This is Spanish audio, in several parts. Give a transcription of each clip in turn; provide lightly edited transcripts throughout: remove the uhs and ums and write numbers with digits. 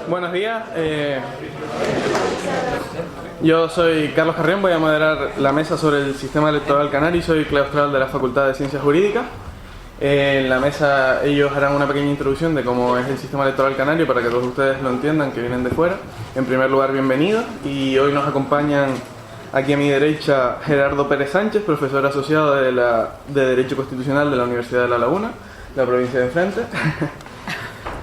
Buenos días, yo soy Carlos Carrión, voy a moderar la mesa sobre el sistema electoral canario y soy claustral de la Facultad de Ciencias Jurídicas. En la mesa ellos harán una pequeña introducción de cómo es el sistema electoral canario para que todos ustedes lo entiendan, que vienen de fuera. En primer lugar, bienvenidos, y hoy nos acompañan aquí a mi derecha Gerardo Pérez Sánchez, profesor asociado de Derecho Constitucional de la Universidad de La Laguna, la provincia de enfrente.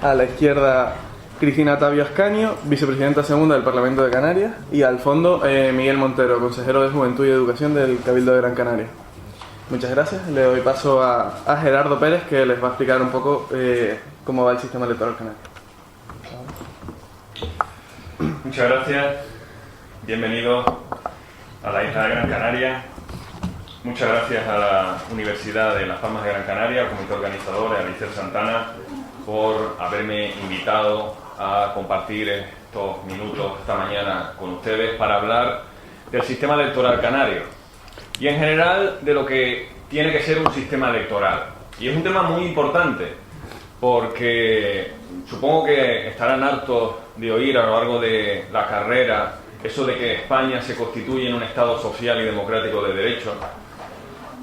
A la izquierda, Cristina Tavio Ascanio, vicepresidenta segunda del Parlamento de Canarias, y al fondo Miguel Montero, consejero de Juventud y Educación del Cabildo de Gran Canaria. Muchas gracias. Le doy paso a Gerardo Pérez, que les va a explicar un poco cómo va el sistema electoral canario. Muchas gracias. Bienvenido a la isla de Gran Canaria. Muchas gracias a la Universidad de Las Palmas de Gran Canaria, al comité organizador, a Alicer Santana, por haberme invitado a compartir estos minutos esta mañana con ustedes para hablar del sistema electoral canario y en general de lo que tiene que ser un sistema electoral. Y es un tema muy importante porque supongo que estarán hartos de oír a lo largo de la carrera eso de que España se constituye en un Estado social y democrático de derecho.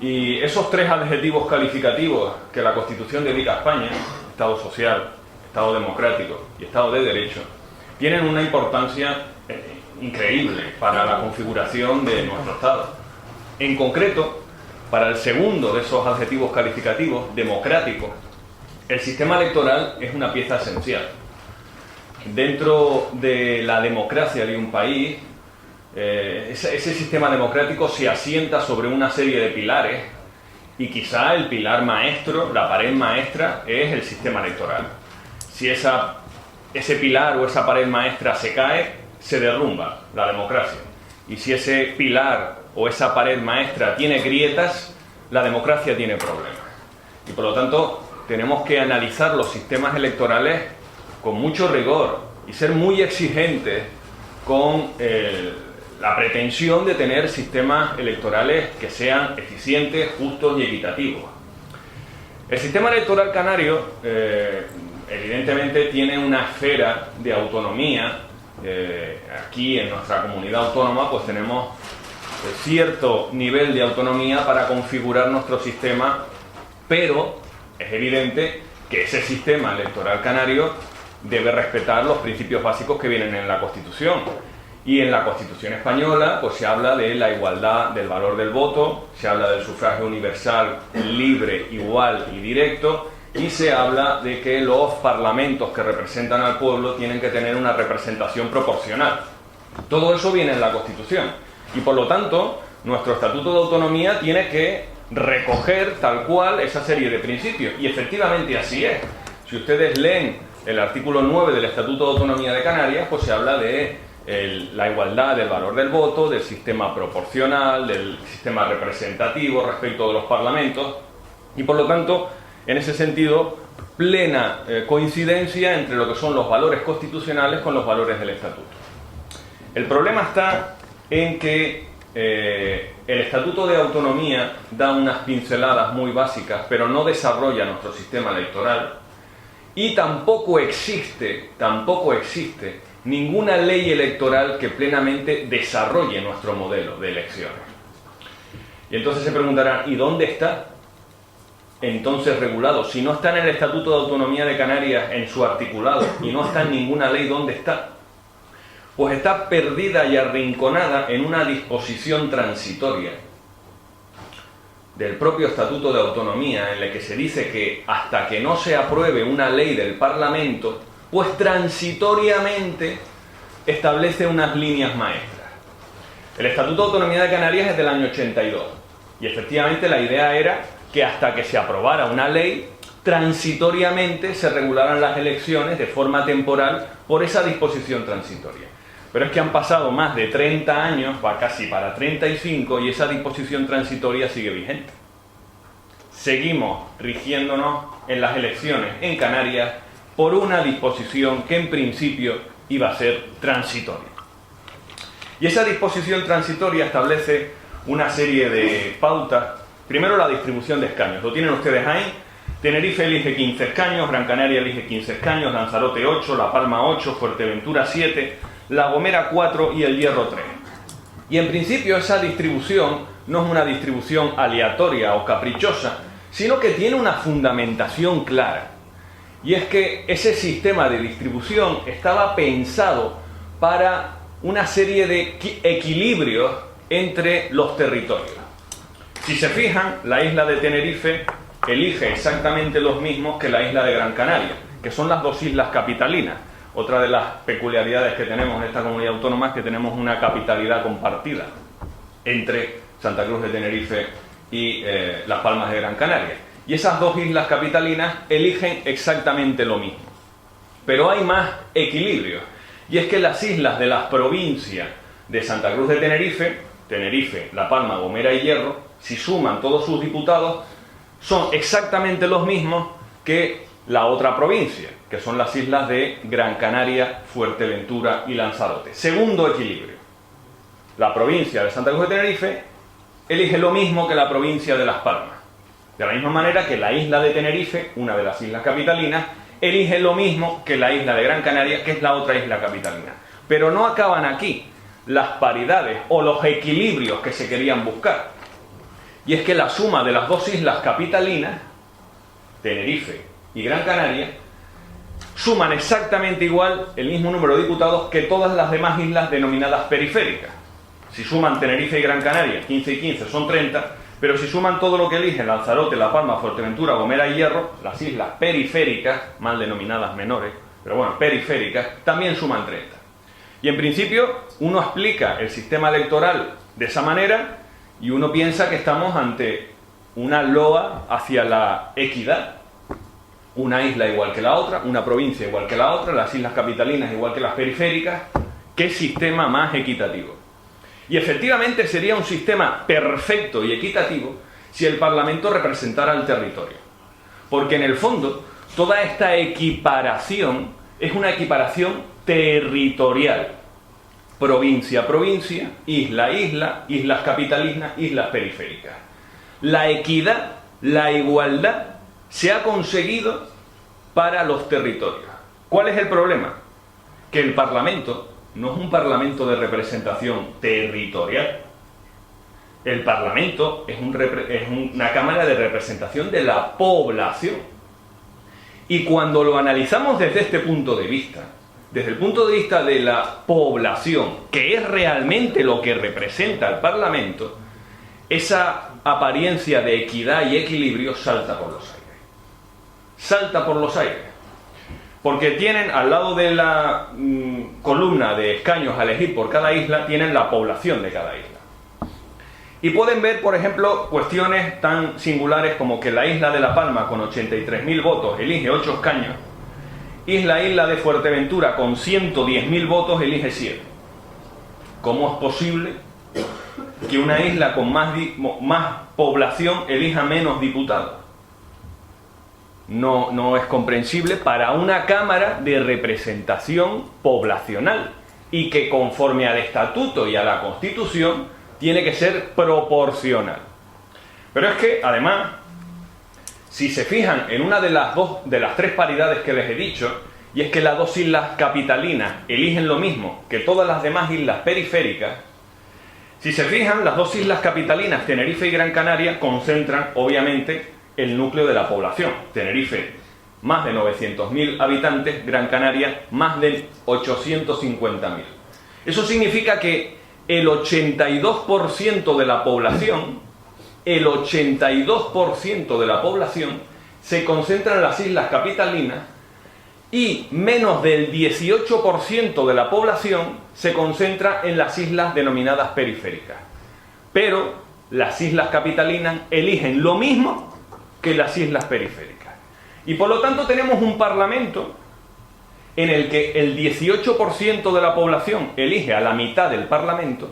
Y esos tres adjetivos calificativos que la Constitución dedica a España, Estado social, Estado democrático y Estado de derecho, tienen una importancia increíble para la configuración de nuestro Estado. En concreto, para el segundo de esos adjetivos calificativos, democrático, el sistema electoral es una pieza esencial. Dentro de la democracia de un país, ese sistema democrático se asienta sobre una serie de pilares y quizá el pilar maestro, la pared maestra, es el sistema electoral. Si ese pilar o esa pared maestra se cae, se derrumba la democracia. Y si ese pilar o esa pared maestra tiene grietas, la democracia tiene problemas. Y por lo tanto, tenemos que analizar los sistemas electorales con mucho rigor y ser muy exigentes con la pretensión de tener sistemas electorales que sean eficientes, justos y equitativos. El sistema electoral canario evidentemente tiene una esfera de autonomía. Aquí en nuestra comunidad autónoma pues tenemos cierto nivel de autonomía para configurar nuestro sistema, pero es evidente que ese sistema electoral canario debe respetar los principios básicos que vienen en la Constitución. Y en la Constitución española pues se habla de la igualdad del valor del voto, se habla del sufragio universal, libre, igual y directo, y se habla de que los parlamentos que representan al pueblo tienen que tener una representación proporcional. Todo eso viene en la Constitución y por lo tanto nuestro Estatuto de Autonomía tiene que recoger tal cual esa serie de principios, y efectivamente así es. Si ustedes leen el artículo 9 del Estatuto de Autonomía de Canarias, pues se habla de la igualdad del valor del voto, del sistema proporcional, del sistema representativo respecto de los parlamentos, y por lo tanto, en ese sentido, plena coincidencia entre lo que son los valores constitucionales con los valores del Estatuto. El problema está en que el Estatuto de Autonomía da unas pinceladas muy básicas, pero no desarrolla nuestro sistema electoral, y tampoco existe ninguna ley electoral que plenamente desarrolle nuestro modelo de elecciones. Y entonces se preguntarán, ¿y dónde está entonces regulado? Si no está en el Estatuto de Autonomía de Canarias en su articulado y no está en ninguna ley, ¿dónde está? Pues está perdida y arrinconada en una disposición transitoria del propio Estatuto de Autonomía, en la que se dice que hasta que no se apruebe una ley del Parlamento, pues transitoriamente establece unas líneas maestras. El Estatuto de Autonomía de Canarias es del año 82 y efectivamente la idea era que hasta que se aprobara una ley, transitoriamente se regularan las elecciones de forma temporal por esa disposición transitoria. Pero es que han pasado más de 30 años, va casi para 35, y esa disposición transitoria sigue vigente. Seguimos rigiéndonos en las elecciones en Canarias por una disposición que en principio iba a ser transitoria. Y esa disposición transitoria establece una serie de pautas. Primero, la distribución de escaños. Lo tienen ustedes ahí. Tenerife elige 15 escaños, Gran Canaria elige 15 escaños, Lanzarote 8, La Palma 8, Fuerteventura 7, La Gomera 4 y El Hierro 3. Y en principio esa distribución no es una distribución aleatoria o caprichosa, sino que tiene una fundamentación clara. Y es que ese sistema de distribución estaba pensado para una serie de equilibrios entre los territorios. Si se fijan, la isla de Tenerife elige exactamente los mismos que la isla de Gran Canaria, que son las dos islas capitalinas. Otra de las peculiaridades que tenemos en esta comunidad autónoma es que tenemos una capitalidad compartida entre Santa Cruz de Tenerife y Las Palmas de Gran Canaria. Y esas dos islas capitalinas eligen exactamente lo mismo. Pero hay más equilibrio. Y es que las islas de las provincias de Santa Cruz de Tenerife, Tenerife, La Palma, Gomera y Hierro, si suman todos sus diputados, son exactamente los mismos que la otra provincia, que son las islas de Gran Canaria, Fuerteventura y Lanzarote. Segundo equilibrio. La provincia de Santa Cruz de Tenerife elige lo mismo que la provincia de Las Palmas. De la misma manera que la isla de Tenerife, una de las islas capitalinas, elige lo mismo que la isla de Gran Canaria, que es la otra isla capitalina. Pero no acaban aquí las paridades o los equilibrios que se querían buscar. Y es que la suma de las dos islas capitalinas, Tenerife y Gran Canaria, suman exactamente igual el mismo número de diputados que todas las demás islas denominadas periféricas. Si suman Tenerife y Gran Canaria, 15 y 15 son 30, pero si suman todo lo que eligen Lanzarote, La Palma, Fuerteventura, Gomera y Hierro, las islas periféricas, mal denominadas menores, pero bueno, periféricas, también suman 30. Y en principio uno explica el sistema electoral de esa manera y uno piensa que estamos ante una loa hacia la equidad. Una isla igual que la otra, una provincia igual que la otra, las islas capitalinas igual que las periféricas. ¿Qué sistema más equitativo? Y efectivamente sería un sistema perfecto y equitativo si el Parlamento representara el territorio. Porque en el fondo, toda esta equiparación es una equiparación territorial. Provincia a provincia, isla a isla, islas capitalinas, islas periféricas. La equidad, la igualdad, se ha conseguido para los territorios. ¿Cuál es el problema? Que el Parlamento no es un Parlamento de representación territorial. El Parlamento es una Cámara de representación de la población. Y cuando lo analizamos desde este punto de vista, desde el punto de vista de la población, que es realmente lo que representa el Parlamento, esa apariencia de equidad y equilibrio salta por los aires. Salta por los aires. Porque tienen, al lado de la columna de escaños a elegir por cada isla, tienen la población de cada isla. Y pueden ver, por ejemplo, cuestiones tan singulares como que la isla de La Palma, con 83.000 votos, elige 8 escaños, y la isla de Fuerteventura, con 110.000 votos, elige 7. ¿Cómo es posible que una isla con más población elija menos diputados? No es comprensible para una Cámara de representación poblacional y que conforme al Estatuto y a la Constitución tiene que ser proporcional. Pero es que, además, si se fijan en una de las tres paridades que les he dicho, y es que las dos islas capitalinas eligen lo mismo que todas las demás islas periféricas, si se fijan, las dos islas capitalinas, Tenerife y Gran Canaria, concentran, obviamente, el núcleo de la población. Tenerife, más de 900.000 habitantes, Gran Canaria, más de 850.000. Eso significa que el 82% de la población, se concentra en las islas capitalinas y menos del 18% de la población se concentra en las islas denominadas periféricas. Pero las islas capitalinas eligen lo mismo que las islas periféricas. Y por lo tanto tenemos un Parlamento en el que el 18% de la población elige a la mitad del Parlamento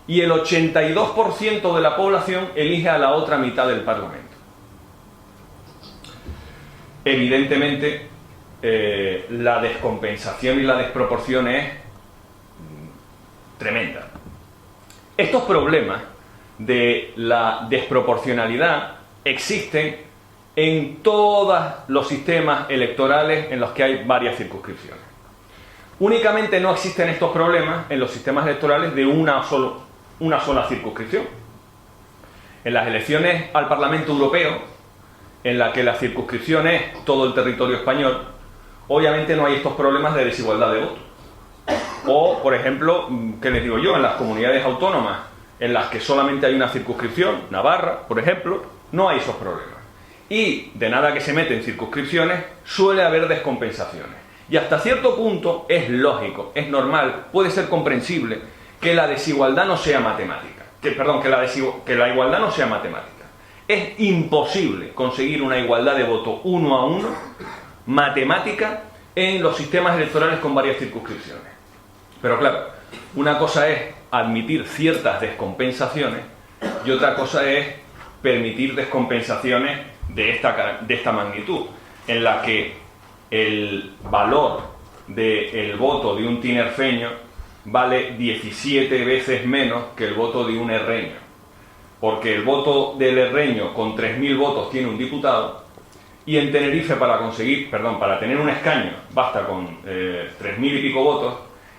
y el 82% de la población elige a la otra mitad del Parlamento. Evidentemente, la descompensación y la desproporción es tremenda. Estos problemas de la desproporcionalidad existen en todos los sistemas electorales en los que hay varias circunscripciones. Únicamente no existen estos problemas en los sistemas electorales de una sola circunscripción. En las elecciones al Parlamento Europeo, en la que la circunscripción es todo el territorio español, obviamente no hay estos problemas de desigualdad de voto. O, por ejemplo, ¿qué les digo yo? En las comunidades autónomas en las que solamente hay una circunscripción, Navarra, por ejemplo, no hay esos problemas. Y de nada que se mete en circunscripciones, suele haber descompensaciones. Y hasta cierto punto es lógico, es normal, puede ser comprensible que la desigualdad no sea matemática. Que la igualdad no sea matemática. Es imposible conseguir una igualdad de voto 1 a 1 matemática en los sistemas electorales con varias circunscripciones. Pero claro, una cosa es admitir ciertas descompensaciones y otra cosa es permitir descompensaciones de esta magnitud, en la que el valor del voto de un tinerfeño vale 17 veces menos que el voto de un herreño, porque el voto del herreño con 3.000 votos tiene un diputado, y en Tenerife para tener un escaño basta con 3.000 y pico votos,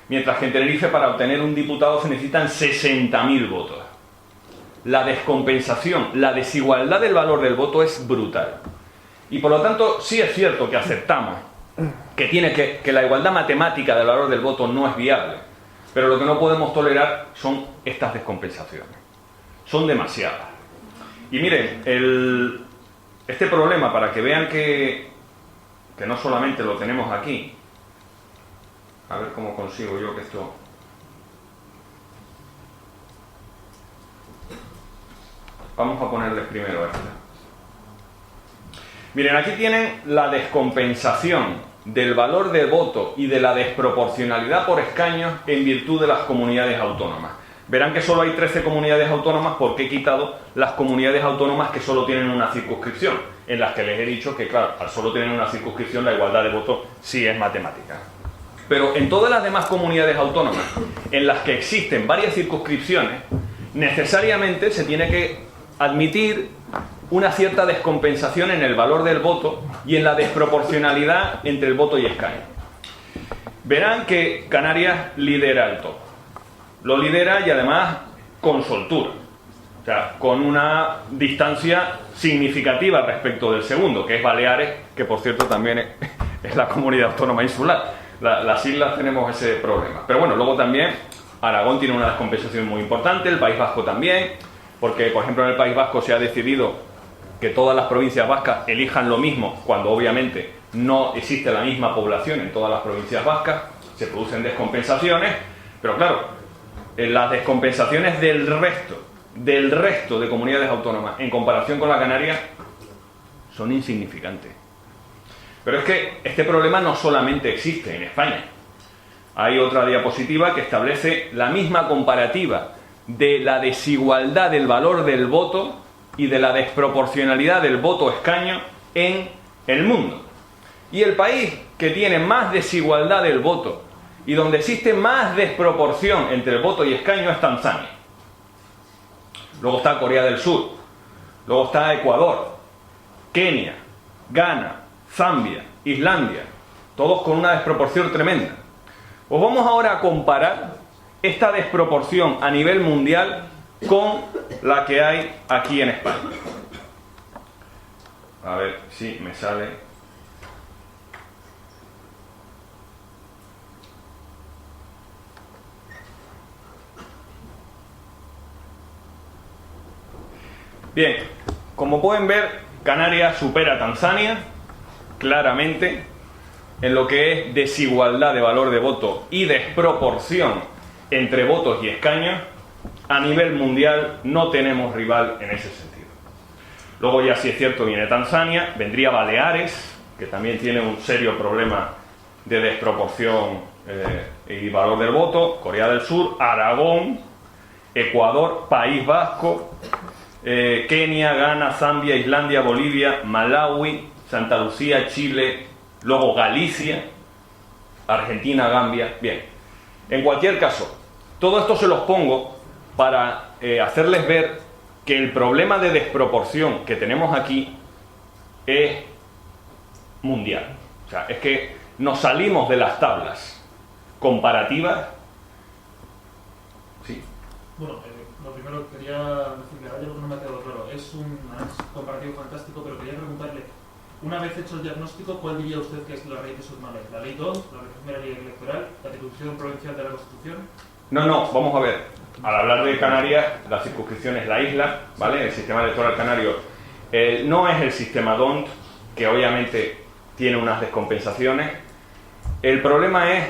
mientras que en Tenerife para obtener un diputado se necesitan 60.000 votos. La descompensación, la desigualdad del valor del voto es brutal. Y por lo tanto, sí es cierto que aceptamos que la igualdad matemática del valor del voto no es viable, pero lo que no podemos tolerar son estas descompensaciones. Son demasiadas. Y miren, este problema, para que vean que no solamente lo tenemos aquí, a ver cómo consigo yo que esto... Vamos a ponerles primero esta. Miren, aquí tienen la descompensación del valor del voto y de la desproporcionalidad por escaños en virtud de las comunidades autónomas. Verán que solo hay 13 comunidades autónomas porque he quitado las comunidades autónomas que solo tienen una circunscripción, en las que les he dicho que, claro, al solo tener una circunscripción la igualdad de voto sí es matemática. Pero en todas las demás comunidades autónomas en las que existen varias circunscripciones, necesariamente se tiene que admitir una cierta descompensación en el valor del voto y en la desproporcionalidad entre el voto y escaño. Verán que Canarias lidera el top. Lo lidera y además con soltura. O sea, con una distancia significativa respecto del segundo, que es Baleares, que por cierto también es la comunidad autónoma insular. Las islas tenemos ese problema. Pero bueno, luego también Aragón tiene una descompensación muy importante, el País Vasco también, porque por ejemplo en el País Vasco se ha decidido que todas las provincias vascas elijan lo mismo, cuando obviamente no existe la misma población en todas las provincias vascas, se producen descompensaciones, pero claro, las descompensaciones del resto de comunidades autónomas en comparación con la Canaria son insignificantes. Pero es que este problema no solamente existe en España. Hay otra diapositiva que establece la misma comparativa de la desigualdad del valor del voto y de la desproporcionalidad del voto-escaño en el mundo. Y el país que tiene más desigualdad del voto y donde existe más desproporción entre el voto y escaño es Tanzania. Luego está Corea del Sur, luego está Ecuador, Kenia, Ghana, Zambia, Islandia, todos con una desproporción tremenda. Pues vamos ahora a comparar esta desproporción a nivel mundial con la que hay aquí en España. A ver si me sale. Bien, como pueden ver, Canarias supera a Tanzania claramente en lo que es desigualdad de valor de voto y desproporción entre votos y escaños. A nivel mundial no tenemos rival en ese sentido. Luego ya, si es cierto, viene Tanzania, vendría Baleares, que también tiene un serio problema de desproporción y valor del voto, Corea del Sur, Aragón, Ecuador, País Vasco, Kenia, Ghana, Zambia, Islandia, Bolivia, Malawi, Santa Lucía, Chile, luego Galicia, Argentina, Gambia. Bien, en cualquier caso, todo esto se los pongo para hacerles ver que el problema de desproporción que tenemos aquí es mundial. O sea, es que nos salimos de las tablas comparativas. Sí. Bueno, lo primero quería decirle, hay algo que no me ha quedado claro. Es un comparativo fantástico, pero quería preguntarle, una vez hecho el diagnóstico, ¿cuál diría usted que es la raíz de sus males? ¿La ley 2, la primera ley electoral, la circunscripción provincial de la Constitución? No, vamos a ver. Al hablar de Canarias, la circunscripción es la isla, ¿vale? El sistema electoral canario no es el sistema DONT, que obviamente tiene unas descompensaciones. El problema es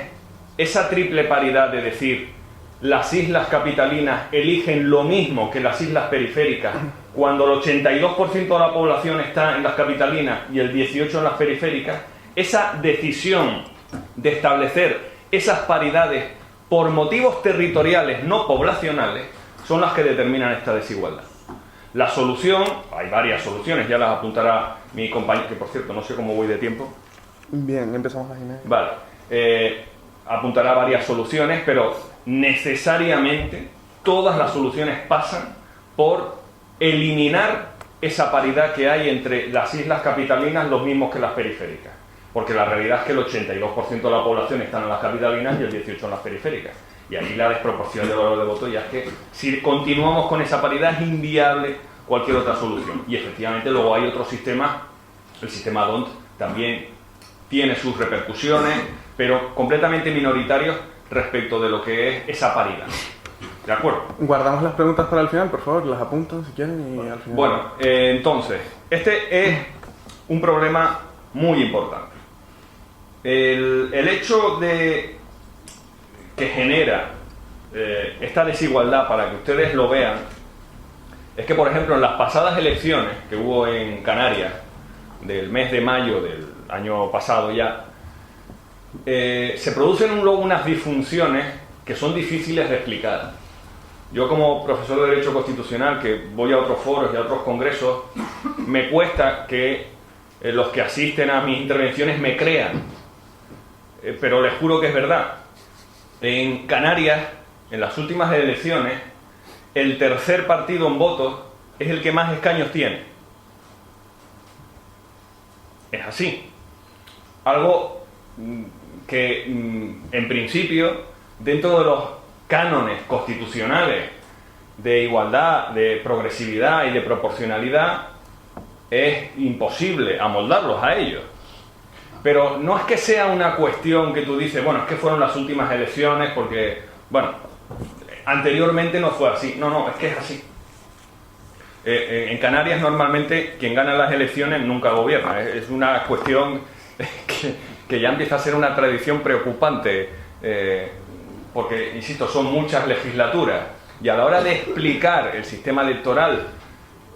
esa triple paridad de decir las islas capitalinas eligen lo mismo que las islas periféricas, cuando el 82% de la población está en las capitalinas y el 18% en las periféricas. Esa decisión de establecer esas paridades por motivos territoriales, no poblacionales, son las que determinan esta desigualdad. La solución, hay varias soluciones, ya las apuntará mi compañero, que por cierto no sé cómo voy de tiempo. Bien, empezamos a las 9:30. Vale, apuntará varias soluciones, pero necesariamente todas las soluciones pasan por eliminar esa paridad que hay entre las islas capitalinas, los mismos que las periféricas. Porque la realidad es que el 82% de la población están en las capitalinas y el 18% en las periféricas. Y ahí la desproporción de valor de voto ya es que si continuamos con esa paridad es inviable cualquier otra solución. Y efectivamente luego hay otros sistemas, el sistema DONT también tiene sus repercusiones, pero completamente minoritarios respecto de lo que es esa paridad. ¿De acuerdo? Guardamos las preguntas para el final, por favor, las apuntan si quieren y al final... Bueno, entonces, este es un problema muy importante. El hecho de que genera esta desigualdad, para que ustedes lo vean, es que, por ejemplo, en las pasadas elecciones que hubo en Canarias, del mes de mayo del año pasado ya, se producen luego unas disfunciones que son difíciles de explicar. Yo, como profesor de Derecho Constitucional, que voy a otros foros y a otros congresos, me cuesta que los que asisten a mis intervenciones me crean. Pero les juro que es verdad. En Canarias, en las últimas elecciones, el tercer partido en votos es el que más escaños tiene. Es así. Algo que, en principio, dentro de los cánones constitucionales de igualdad, de progresividad y de proporcionalidad, es imposible amoldarlos a ellos. Pero no es que sea una cuestión que tú dices, bueno, es que fueron las últimas elecciones porque, bueno, anteriormente no fue así. No, es que es así. En Canarias normalmente quien gana las elecciones nunca gobierna. Es una cuestión que ya empieza a ser una tradición preocupante, porque, insisto, son muchas legislaturas. Y a la hora de explicar el sistema electoral,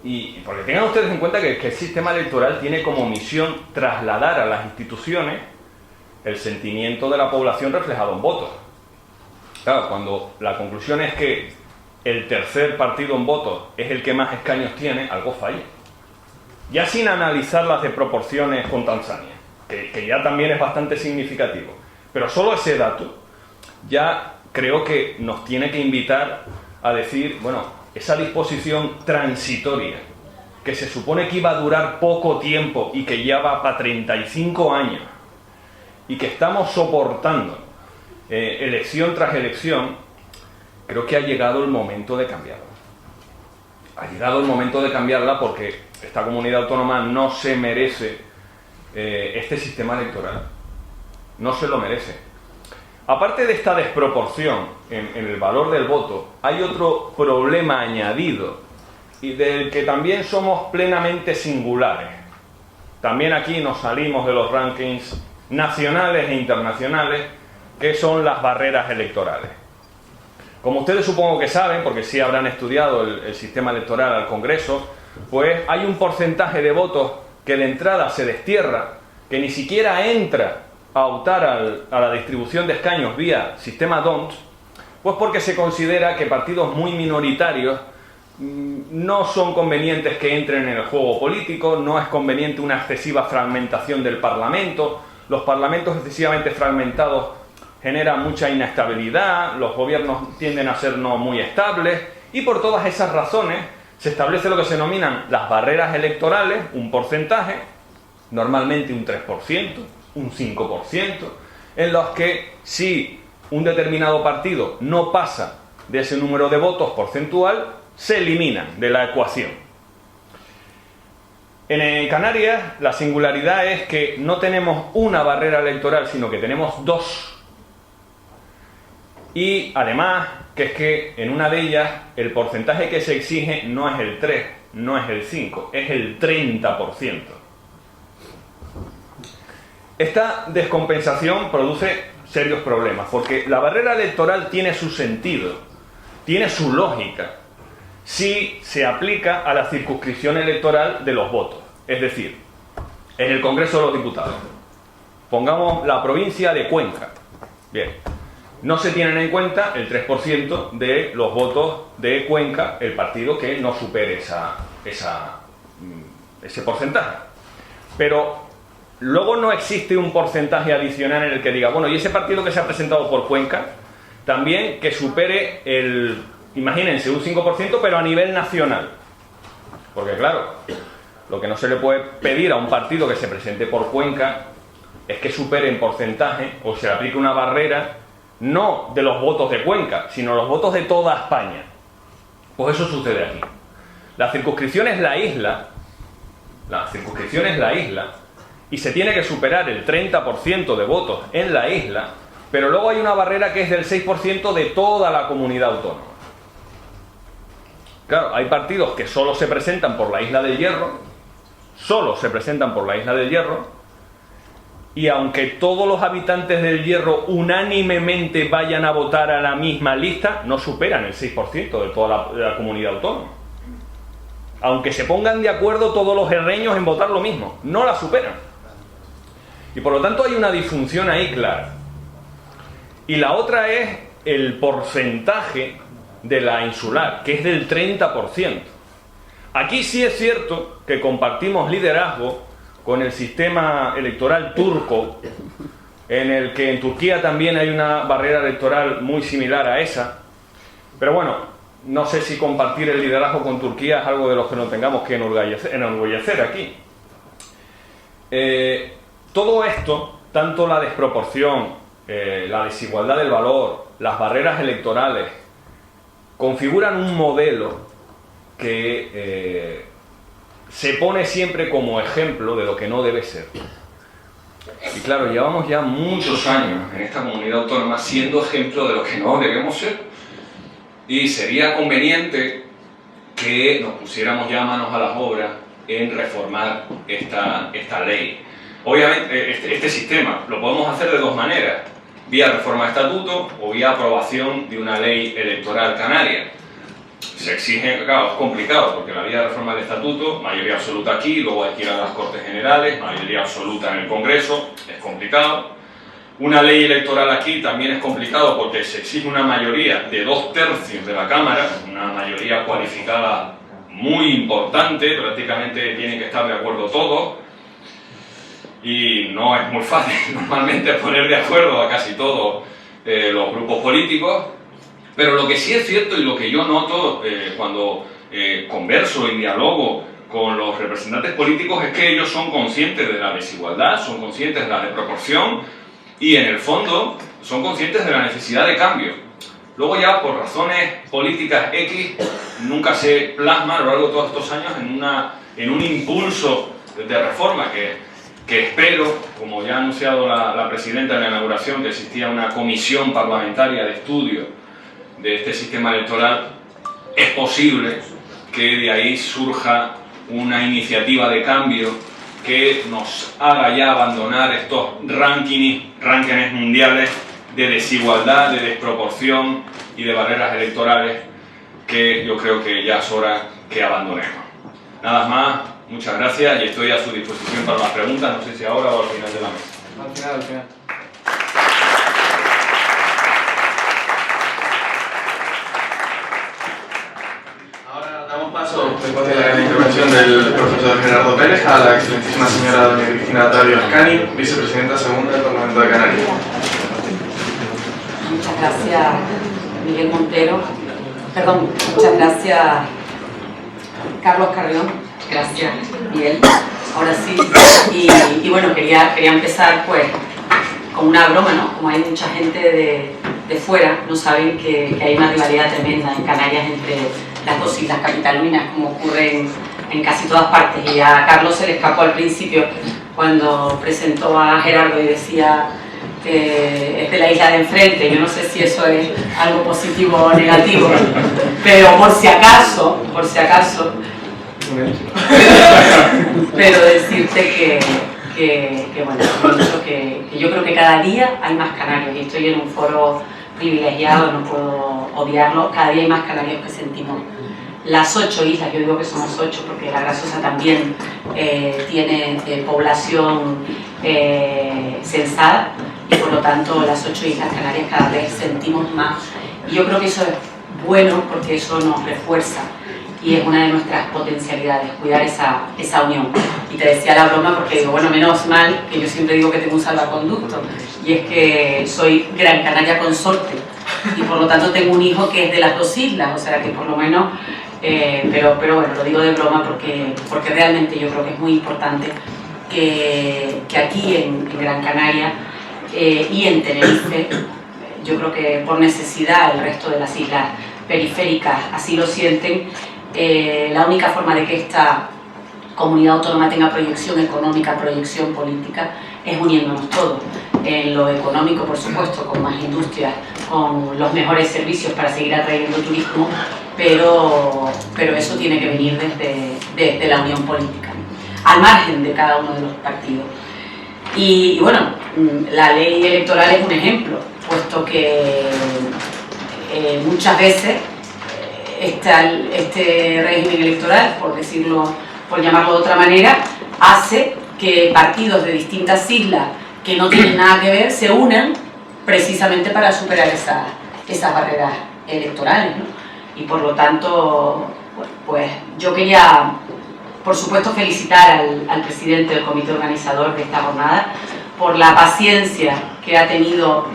y porque tengan ustedes en cuenta que el sistema electoral tiene como misión trasladar a las instituciones el sentimiento de la población reflejado en votos. Claro, cuando la conclusión es que el tercer partido en votos es el que más escaños tiene, algo falla. Ya sin analizar las de proporciones con Tanzania, que ya también es bastante significativo. Pero solo ese dato ya creo que nos tiene que invitar a decir, bueno, esa disposición transitoria, que se supone que iba a durar poco tiempo y que ya va para 35 años, y que estamos soportando elección tras elección, creo que ha llegado el momento de cambiarla. Ha llegado el momento de cambiarla porque esta comunidad autónoma no se merece este sistema electoral. No se lo merece. Aparte de esta desproporción en el valor del voto, hay otro problema añadido y del que también somos plenamente singulares. También aquí nos salimos de los rankings nacionales e internacionales, que son las barreras electorales. Como ustedes supongo que saben, porque sí habrán estudiado el sistema electoral al Congreso, pues hay un porcentaje de votos que de entrada se destierra, que ni siquiera entra a optar a la distribución de escaños vía sistema DONT, pues porque se considera que partidos muy minoritarios no son convenientes que entren en el juego político, no es conveniente una excesiva fragmentación del Parlamento, los parlamentos excesivamente fragmentados generan mucha inestabilidad, los gobiernos tienden a ser no muy estables, y por todas esas razones se establece lo que se denominan las barreras electorales, un porcentaje, normalmente un 3%, un 5%, en los que si un determinado partido no pasa de ese número de votos porcentual, se eliminan de la ecuación. En Canarias la singularidad es que no tenemos una barrera electoral, sino que tenemos dos. Y además, que es que en una de ellas el porcentaje que se exige no es el 3, no es el 5, es el 30%. Esta descompensación produce serios problemas, porque la barrera electoral tiene su sentido, tiene su lógica, si se aplica a la circunscripción electoral de los votos. Es decir, en el Congreso de los Diputados, pongamos la provincia de Cuenca. Bien, no se tienen en cuenta el 3% de los votos de Cuenca, el partido que no supere ese porcentaje. Pero luego no existe un porcentaje adicional en el que diga, bueno, y ese partido que se ha presentado por Cuenca, también que supere el, imagínense, un 5%, pero a nivel nacional. Porque claro, lo que no se le puede pedir a un partido que se presente por Cuenca es que supere en porcentaje o se le aplique una barrera no de los votos de Cuenca, sino los votos de toda España. Pues eso sucede aquí. La circunscripción es la isla, y se tiene que superar el 30% de votos en la isla, pero luego hay una barrera que es del 6% de toda la comunidad autónoma. Claro, hay partidos que solo se presentan por la Isla del Hierro, y aunque todos los habitantes del Hierro unánimemente vayan a votar a la misma lista, no superan el 6% de toda la comunidad autónoma. Aunque se pongan de acuerdo todos los herreños en votar lo mismo, no la superan. Y por lo tanto hay una disfunción ahí clara. Y la otra es el porcentaje de la insular, que es del 30%. Aquí sí es cierto que compartimos liderazgo con el sistema electoral turco, en el que en Turquía también hay una barrera electoral muy similar a esa. Pero bueno, no sé si compartir el liderazgo con Turquía es algo de lo que nos tengamos que enorgullecer aquí. Todo esto, tanto la desproporción, la desigualdad del valor, las barreras electorales, configuran un modelo que se pone siempre como ejemplo de lo que no debe ser. Y claro, llevamos ya muchos años en esta comunidad autónoma siendo ejemplo de lo que no debemos ser. Y sería conveniente que nos pusiéramos ya manos a las obras en reformar esta ley. Obviamente, este sistema lo podemos hacer de dos maneras: vía reforma de estatuto o vía aprobación de una ley electoral canaria. Se exige, claro, es complicado, porque la vía de reforma del estatuto, mayoría absoluta aquí, luego hay que ir a las Cortes Generales, mayoría absoluta en el Congreso, es complicado. Una ley electoral aquí también es complicado porque se exige una mayoría de 2/3 de la Cámara, una mayoría cualificada muy importante, prácticamente tienen que estar de acuerdo todos, y no es muy fácil normalmente poner de acuerdo a casi todos los grupos políticos. Pero lo que sí es cierto y lo que yo noto cuando converso y dialogo con los representantes políticos es que ellos son conscientes de la desigualdad, son conscientes de la desproporción y en el fondo son conscientes de la necesidad de cambio. Luego ya por razones políticas X nunca se plasma a lo largo de todos estos años en un impulso de reforma que espero, como ya ha anunciado la presidenta en la inauguración, que existía una comisión parlamentaria de estudio de este sistema electoral. Es posible que de ahí surja una iniciativa de cambio que nos haga ya abandonar estos rankings mundiales de desigualdad, de desproporción y de barreras electorales que yo creo que ya es hora que abandonemos. Nada más, muchas gracias y estoy a su disposición para las preguntas, no sé si ahora o al final de la mesa. Al final. Paso, después de la intervención del profesor Gerardo Pérez, a la excelentísima señora doña Cristina Tavio Ascani, vicepresidenta segunda del Parlamento de Canarias. Muchas gracias, Miguel Montero. Perdón, muchas gracias, Carlos Carrión. Gracias, Miguel. ahora sí. Y bueno, quería empezar pues con una broma, ¿no? Como hay mucha gente de fuera, no saben que hay una rivalidad tremenda en Canarias entre las dos islas capitalinas, como ocurre en casi todas partes. Y a Carlos se le escapó al principio cuando presentó a Gerardo y decía que es de la isla de enfrente. Yo no sé si eso es algo positivo o negativo, pero por si acaso, pero decirte bueno, que yo creo que cada día hay más canarios, y estoy en un foro privilegiado, no puedo obviarlo, cada día hay más canarios que sentimos las 8 islas. Yo digo que somos 8 porque La Graciosa también tiene población censada, y por lo tanto las 8 islas canarias cada vez sentimos más, y yo creo que eso es bueno porque eso nos refuerza y es una de nuestras potencialidades, cuidar esa unión. Y te decía la broma porque digo, bueno, menos mal que yo siempre digo que tengo un salvaconducto, y es que soy Gran Canaria consorte y por lo tanto tengo un hijo que es de las dos islas, o sea que por lo menos, pero bueno, lo digo de broma porque realmente yo creo que es muy importante que aquí en Gran Canaria y en Tenerife, yo creo que por necesidad el resto de las islas periféricas así lo sienten. La única forma de que esta comunidad autónoma tenga proyección económica, proyección política, es uniéndonos todos. En lo económico, por supuesto, con más industrias, con los mejores servicios para seguir atrayendo turismo, pero eso tiene que venir desde la unión política, al margen de cada uno de los partidos. Y bueno, la ley electoral es un ejemplo, puesto que muchas veces este régimen electoral, por llamarlo de otra manera, hace que partidos de distintas islas que no tienen nada que ver se unan precisamente para superar esas barreras electorales, ¿no? Y por lo tanto, pues yo quería, por supuesto, felicitar al presidente del comité organizador de esta jornada por la paciencia que ha tenido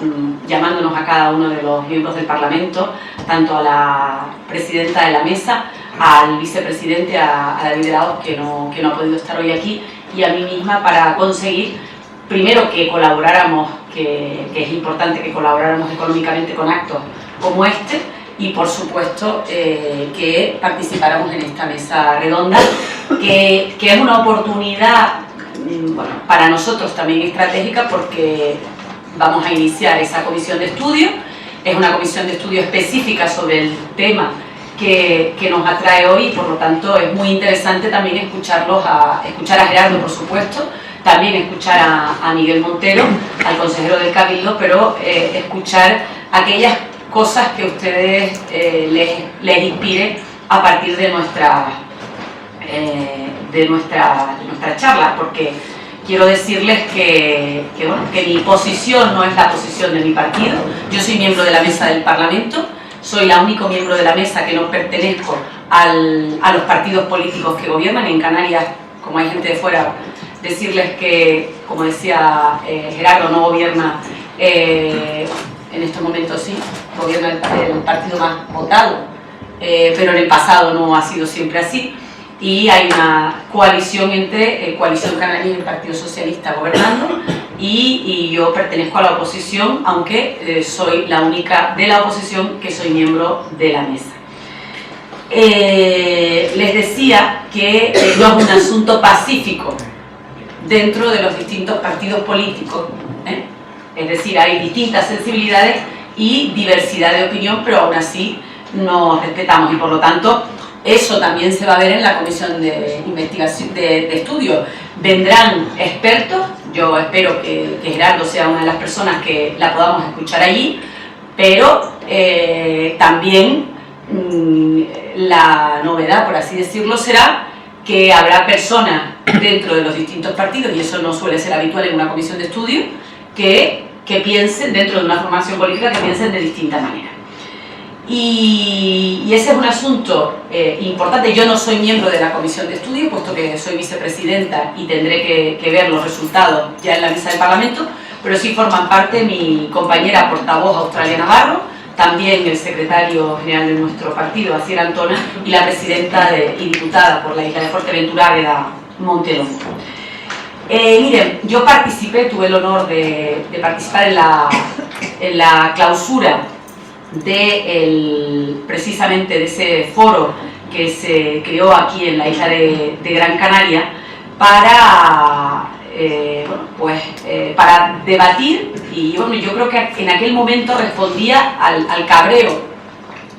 llamándonos a cada uno de los miembros del Parlamento, tanto a la presidenta de la mesa, al vicepresidente, a David de Laos, que no ha podido estar hoy aquí, y a mí misma, para conseguir, primero, que colaboráramos, que es importante que colaboráramos económicamente con actos como este, y por supuesto que participáramos en esta mesa redonda, que es una oportunidad, bueno, para nosotros también estratégica, porque vamos a iniciar esa comisión de estudio. Es una comisión de estudio específica sobre el tema que nos atrae hoy, y por lo tanto es muy interesante también escuchar a Gerardo, por supuesto, también escuchar a Miguel Montero, al consejero del Cabildo, pero escuchar aquellas cosas que a ustedes les inspire a partir de nuestra charla, porque quiero decirles que mi posición no es la posición de mi partido. Yo soy miembro de la mesa del Parlamento, soy la única miembro de la mesa que no pertenezco a los partidos políticos que gobiernan. En Canarias, como hay gente de fuera, decirles que, como decía Gerardo, no gobierna, en estos momentos sí, gobierna el partido más votado, pero en el pasado no ha sido siempre así. Y hay una coalición entre Coalición Canaria y el Partido Socialista gobernando, y yo pertenezco a la oposición, aunque soy la única de la oposición que soy miembro de la mesa. Les decía que no es un asunto pacífico dentro de los distintos partidos políticos, es decir, hay distintas sensibilidades y diversidad de opinión, pero aún así nos respetamos, y por lo tanto eso también se va a ver en la comisión de investigación, de estudio. Vendrán expertos, yo espero que Gerardo sea una de las personas que la podamos escuchar allí, pero también la novedad, por así decirlo, será que habrá personas dentro de los distintos partidos, y eso no suele ser habitual en una comisión de estudio, que piensen, dentro de una formación política, que piensen de distinta manera. Y ese es un asunto importante. Yo no soy miembro de la comisión de estudio, puesto que soy vicepresidenta y tendré que ver los resultados ya en la mesa del Parlamento, pero sí forman parte mi compañera portavoz Australia Navarro, también el secretario general de nuestro partido, Asier Antona, y la presidenta y diputada por la isla de Fuerteventura, Águeda Montelongo. Miren, yo tuve el honor de participar en la clausura precisamente de ese foro que se creó aquí en la isla de Gran Canaria para, para debatir, y bueno, yo creo que en aquel momento respondía al cabreo,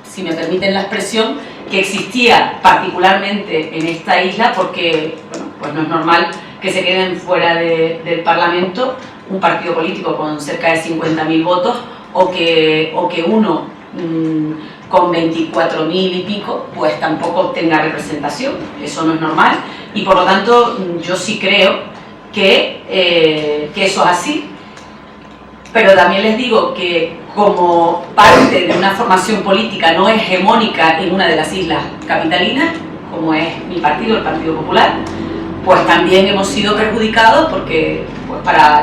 si me permiten la expresión, que existía particularmente en esta isla, porque bueno, pues no es normal que se queden fuera del Parlamento un partido político con cerca de 50.000 votos o que uno con 24.000 y pico pues tampoco tenga representación. Eso no es normal y por lo tanto yo sí creo que eso es así. Pero también les digo que como parte de una formación política no hegemónica en una de las islas capitalinas, como es mi partido, el Partido Popular, pues también hemos sido perjudicados porque pues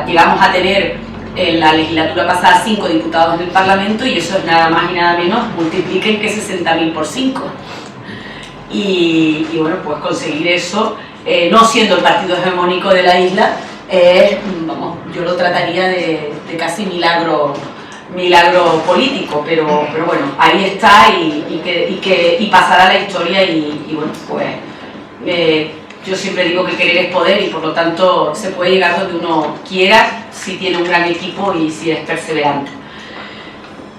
llegamos a tener en la legislatura pasada 5 diputados en el Parlamento y eso es nada más y nada menos, multipliquen que 60.000 por 5. Y bueno, pues conseguir eso, no siendo el partido hegemónico de la isla, vamos, yo lo trataría de casi milagro político, pero bueno, ahí está y pasará la historia y bueno, pues yo siempre digo que querer es poder y por lo tanto se puede llegar donde uno quiera si tiene un gran equipo y si es perseverante.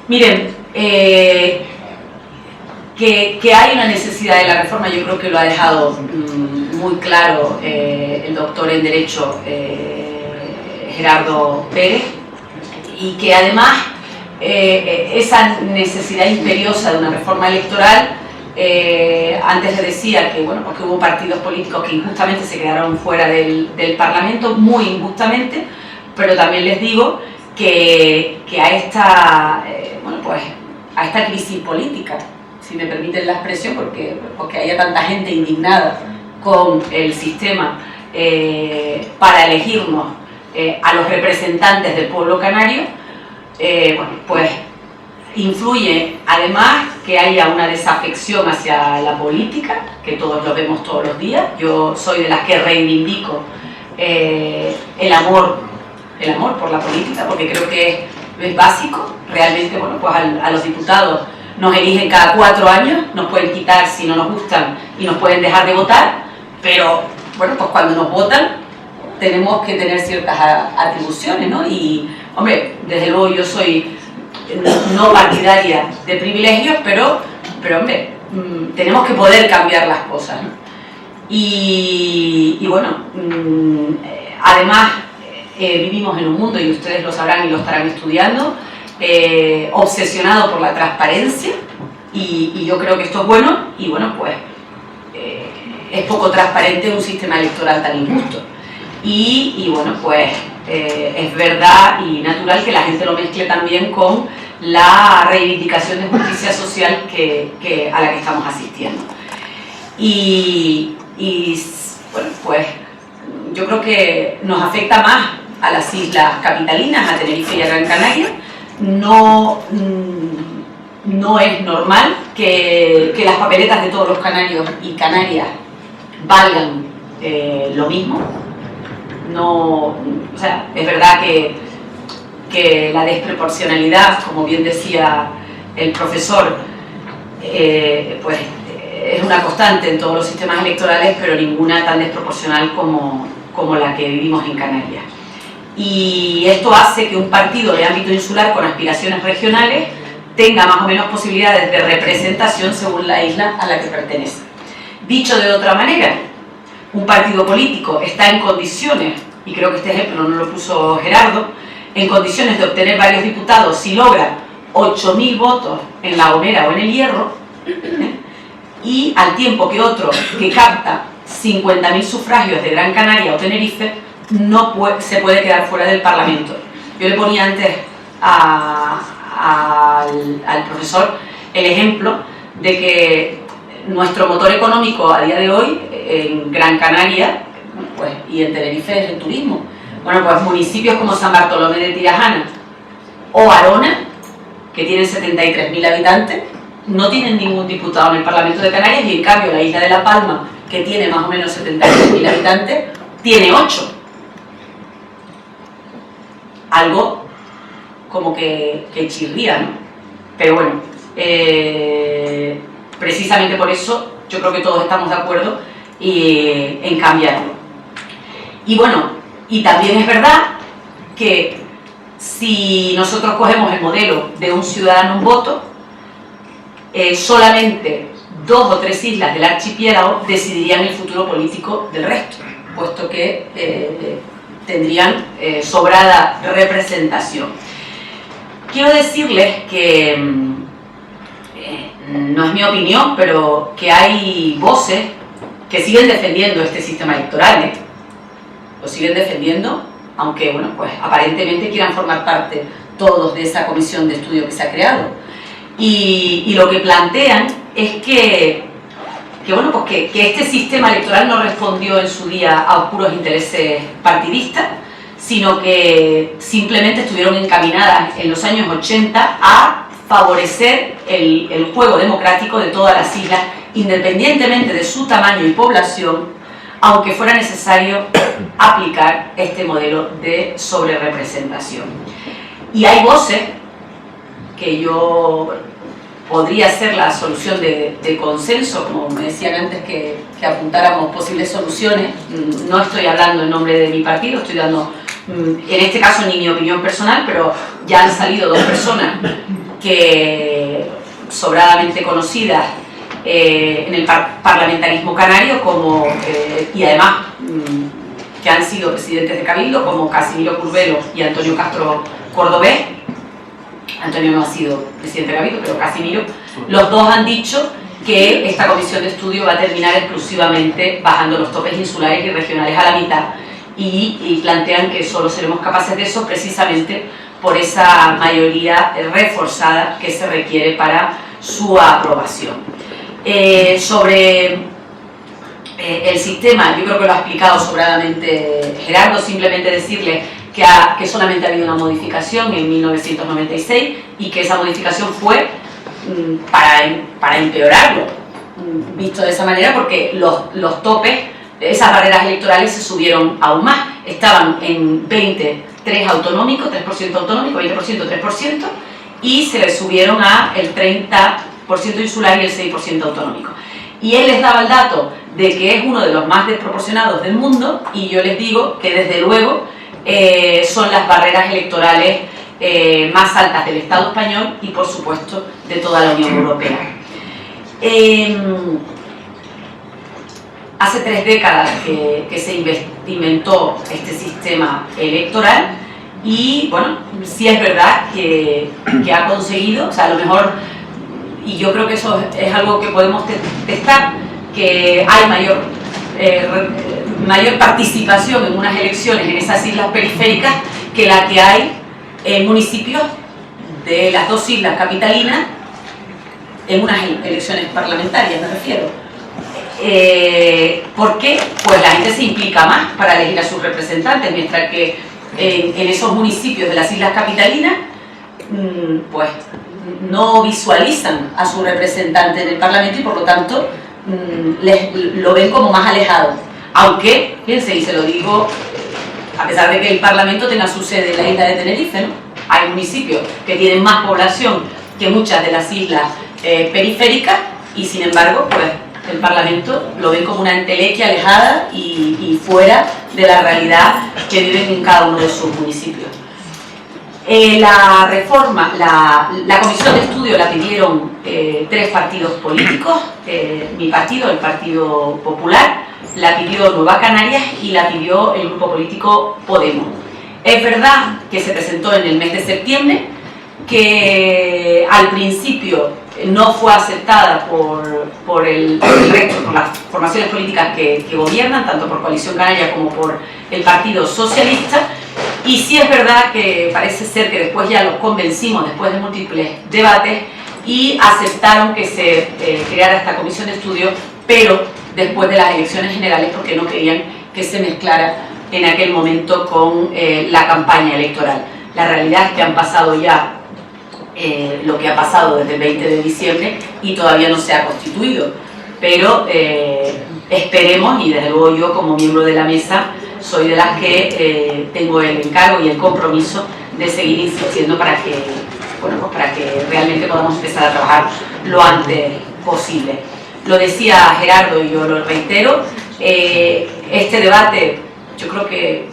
Miren, que hay una necesidad de la reforma, yo creo que lo ha dejado muy claro el doctor en Derecho Gerardo Pérez, y que además esa necesidad imperiosa de una reforma electoral, antes les decía que bueno, porque hubo partidos políticos que injustamente se quedaron fuera del Parlamento, muy injustamente, pero también les digo que a esta crisis política, si me permiten la expresión, porque haya tanta gente indignada con el sistema para elegirnos a los representantes del pueblo canario, bueno, pues influye además que haya una desafección hacia la política, que todos lo vemos todos los días. Yo soy de las que reivindico el amor por la política, porque creo que es básico. Realmente, bueno, pues a los diputados nos eligen cada 4 años, nos pueden quitar si no nos gustan y nos pueden dejar de votar, pero bueno, pues cuando nos votan tenemos que tener ciertas atribuciones, ¿no? Y, hombre, desde luego yo soy no partidaria de privilegios, pero hombre, tenemos que poder cambiar las cosas, ¿no? Y bueno, además vivimos en un mundo, y ustedes lo sabrán y lo estarán estudiando, obsesionado por la transparencia, y yo creo que esto es bueno, y bueno, pues es poco transparente un sistema electoral tan injusto. Y bueno, pues es verdad y natural que la gente lo mezcle también con la reivindicación de justicia social a la que estamos asistiendo. Y bueno, pues yo creo que nos afecta más a las islas capitalinas, a Tenerife y a Gran Canaria. No es normal que las papeletas de todos los canarios y canarias valgan lo mismo. No, o sea, es verdad que la desproporcionalidad, como bien decía el profesor, pues es una constante en todos los sistemas electorales, pero ninguna tan desproporcional como la que vivimos en Canarias. Y esto hace que un partido de ámbito insular con aspiraciones regionales tenga más o menos posibilidades de representación según la isla a la que pertenece. Dicho de otra manera, un partido político está en condiciones, y creo que este ejemplo no lo puso Gerardo, en condiciones de obtener varios diputados si logra 8.000 votos en La Gomera o en El Hierro, y al tiempo que otro que capta 50.000 sufragios de Gran Canaria o Tenerife se puede quedar fuera del Parlamento. Yo le ponía antes al profesor el ejemplo de que nuestro motor económico a día de hoy en Gran Canaria pues, y en Tenerife es el turismo. Bueno, pues municipios como San Bartolomé de Tirajana o Arona, que tienen 73.000 habitantes, no tienen ningún diputado en el Parlamento de Canarias, y en cambio la isla de La Palma que tiene más o menos 73.000 habitantes, tiene 8. Algo como que chirría, ¿no? Pero bueno, precisamente por eso yo creo que todos estamos de acuerdo en cambiarlo. Y bueno, y también es verdad que si nosotros cogemos el modelo de un ciudadano un voto, solamente 2 o 3 islas del archipiélago decidirían el futuro político del resto, puesto que tendrían sobrada representación. Quiero decirles que no es mi opinión, pero que hay voces que siguen defendiendo este sistema electoral, lo siguen defendiendo, aunque bueno, pues aparentemente quieran formar parte todos de esa comisión de estudio que se ha creado. Y lo que plantean es que bueno, pues que este sistema electoral no respondió en su día a oscuros intereses partidistas, sino que simplemente estuvieron encaminadas en los años 80 a favorecer el juego democrático de todas las islas, independientemente de su tamaño y población, aunque fuera necesario aplicar este modelo de sobrerepresentación. Y hay voces que yo podría ser la solución de consenso, como me decían antes que apuntáramos posibles soluciones. No estoy hablando en nombre de mi partido, estoy dando, en este caso, ni mi opinión personal, pero ya han salido 2 personas que sobradamente conocidas en el parlamentarismo canario y además que han sido presidentes de Cabildo, como Casimiro Curvelo y Antonio Castro Cordobés. Antonio no ha sido presidente de Cabildo, pero Casimiro. Los 2 han dicho que esta comisión de estudio va a terminar exclusivamente bajando los topes insulares y regionales a la mitad, y plantean que solo seremos capaces de eso precisamente por esa mayoría reforzada que se requiere para su aprobación. Sobre el sistema, yo creo que lo ha explicado sobradamente Gerardo. Simplemente decirle que solamente ha habido una modificación en 1996 y que esa modificación fue para empeorarlo, visto de esa manera, porque los topes, esas barreras electorales se subieron aún más. Estaban en 3 autonómico, 3% autonómico, 20%, 3%, y se le subieron a el 30% insular y el 6% autonómico. Y él les daba el dato de que es uno de los más desproporcionados del mundo, y yo les digo que desde luego son las barreras electorales más altas del Estado español y por supuesto de toda la Unión Europea. Hace 3 décadas que se inventó este sistema electoral, y bueno, sí es verdad que ha conseguido, o sea, a lo mejor, y yo creo que eso es algo que podemos testar, que hay mayor participación en unas elecciones en esas islas periféricas que la que hay en municipios de las 2 islas capitalinas en unas elecciones parlamentarias, me refiero. ¿Por qué? Pues la gente se implica más para elegir a sus representantes, mientras que en esos municipios de las islas capitalinas pues no visualizan a su representante en el Parlamento y por lo tanto lo ven como más alejado. Aunque, fíjense, y se lo digo, a pesar de que el Parlamento tenga su sede en la isla de Tenerife, ¿no? Hay municipios que tienen más población que muchas de las islas periféricas, y sin embargo, pues el Parlamento lo ven como una entelequia alejada y fuera de la realidad que viven en cada uno de sus municipios. La reforma, la comisión de estudio la pidieron 3 partidos políticos, mi partido, el Partido Popular, la pidió Nueva Canarias y la pidió el grupo político Podemos. Es verdad que se presentó en el mes de septiembre, que al principio no fue aceptada por el resto, por las formaciones políticas que gobiernan, tanto por Coalición Canaria como por el Partido Socialista, y sí es verdad que parece ser que después ya los convencimos, después de múltiples debates, y aceptaron que se creara esta comisión de estudio, pero después de las elecciones generales, porque no querían que se mezclara en aquel momento con la campaña electoral. La realidad es que han pasado ya lo que ha pasado desde el 20 de diciembre y todavía no se ha constituido, pero esperemos, y desde luego yo como miembro de la mesa soy de las que tengo el encargo y el compromiso de seguir insistiendo para que, bueno, pues para que realmente podamos empezar a trabajar lo antes posible. Lo decía Gerardo y yo lo reitero, este debate yo creo que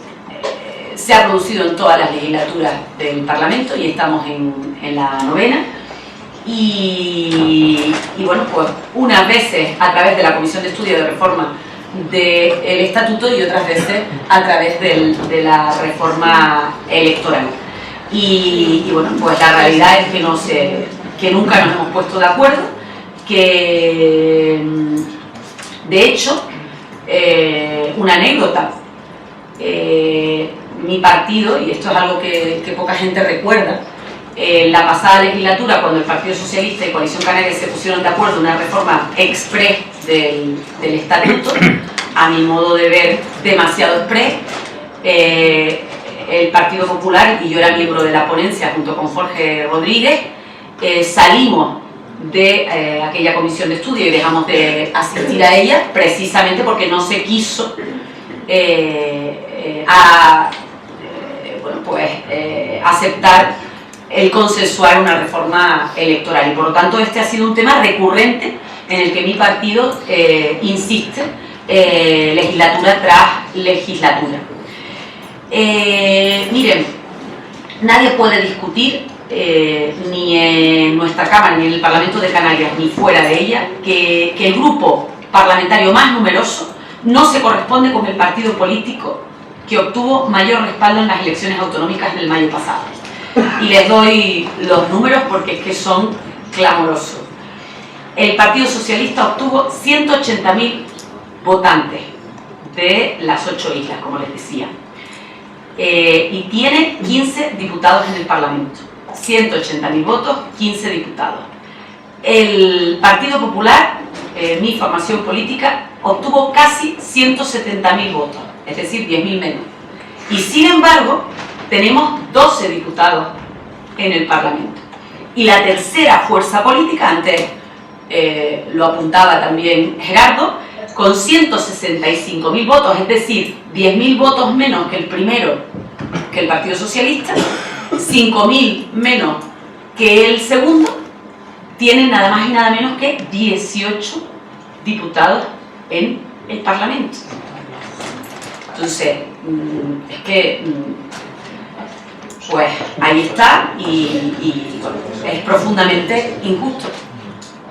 se ha producido en todas las legislaturas del Parlamento y estamos en la 9ª. Y bueno, pues unas veces a través de la Comisión de Estudio de Reforma del Estatuto y otras veces a través de la reforma electoral. Y bueno, pues la realidad es que nunca nos hemos puesto de acuerdo, que de hecho, una anécdota, mi partido, y esto es algo que poca gente recuerda, la pasada legislatura, cuando el Partido Socialista y Coalición Canaria se pusieron de acuerdo en una reforma exprés del Estatuto, a mi modo de ver demasiado exprés, el Partido Popular, y yo era miembro de la ponencia junto con Jorge Rodríguez, salimos de aquella comisión de estudio y dejamos de asistir a ella precisamente porque no se quiso aceptar el consensuar una reforma electoral, y por lo tanto este ha sido un tema recurrente en el que mi partido insiste legislatura tras legislatura. Miren, nadie puede discutir ni en nuestra Cámara ni en el Parlamento de Canarias ni fuera de ella que el grupo parlamentario más numeroso no se corresponde con el partido político que obtuvo mayor respaldo en las elecciones autonómicas del mayo pasado. Y les doy los números porque es que son clamorosos. El Partido Socialista obtuvo 180.000 votantes de las 8 islas, como les decía, y tiene 15 diputados en el Parlamento. 180.000 votos, 15 diputados. El Partido Popular, mi formación política, obtuvo casi 170.000 votos, es decir, 10.000 menos. Y sin embargo, tenemos 12 diputados en el Parlamento. Y la tercera fuerza política, antes lo apuntaba también Gerardo, con 165.000 votos, es decir, 10.000 votos menos que el primero, que el Partido Socialista, 5.000 menos que el segundo, tiene nada más y nada menos que 18 diputados en el Parlamento. Entonces, es que pues ahí está, y bueno, es profundamente injusto,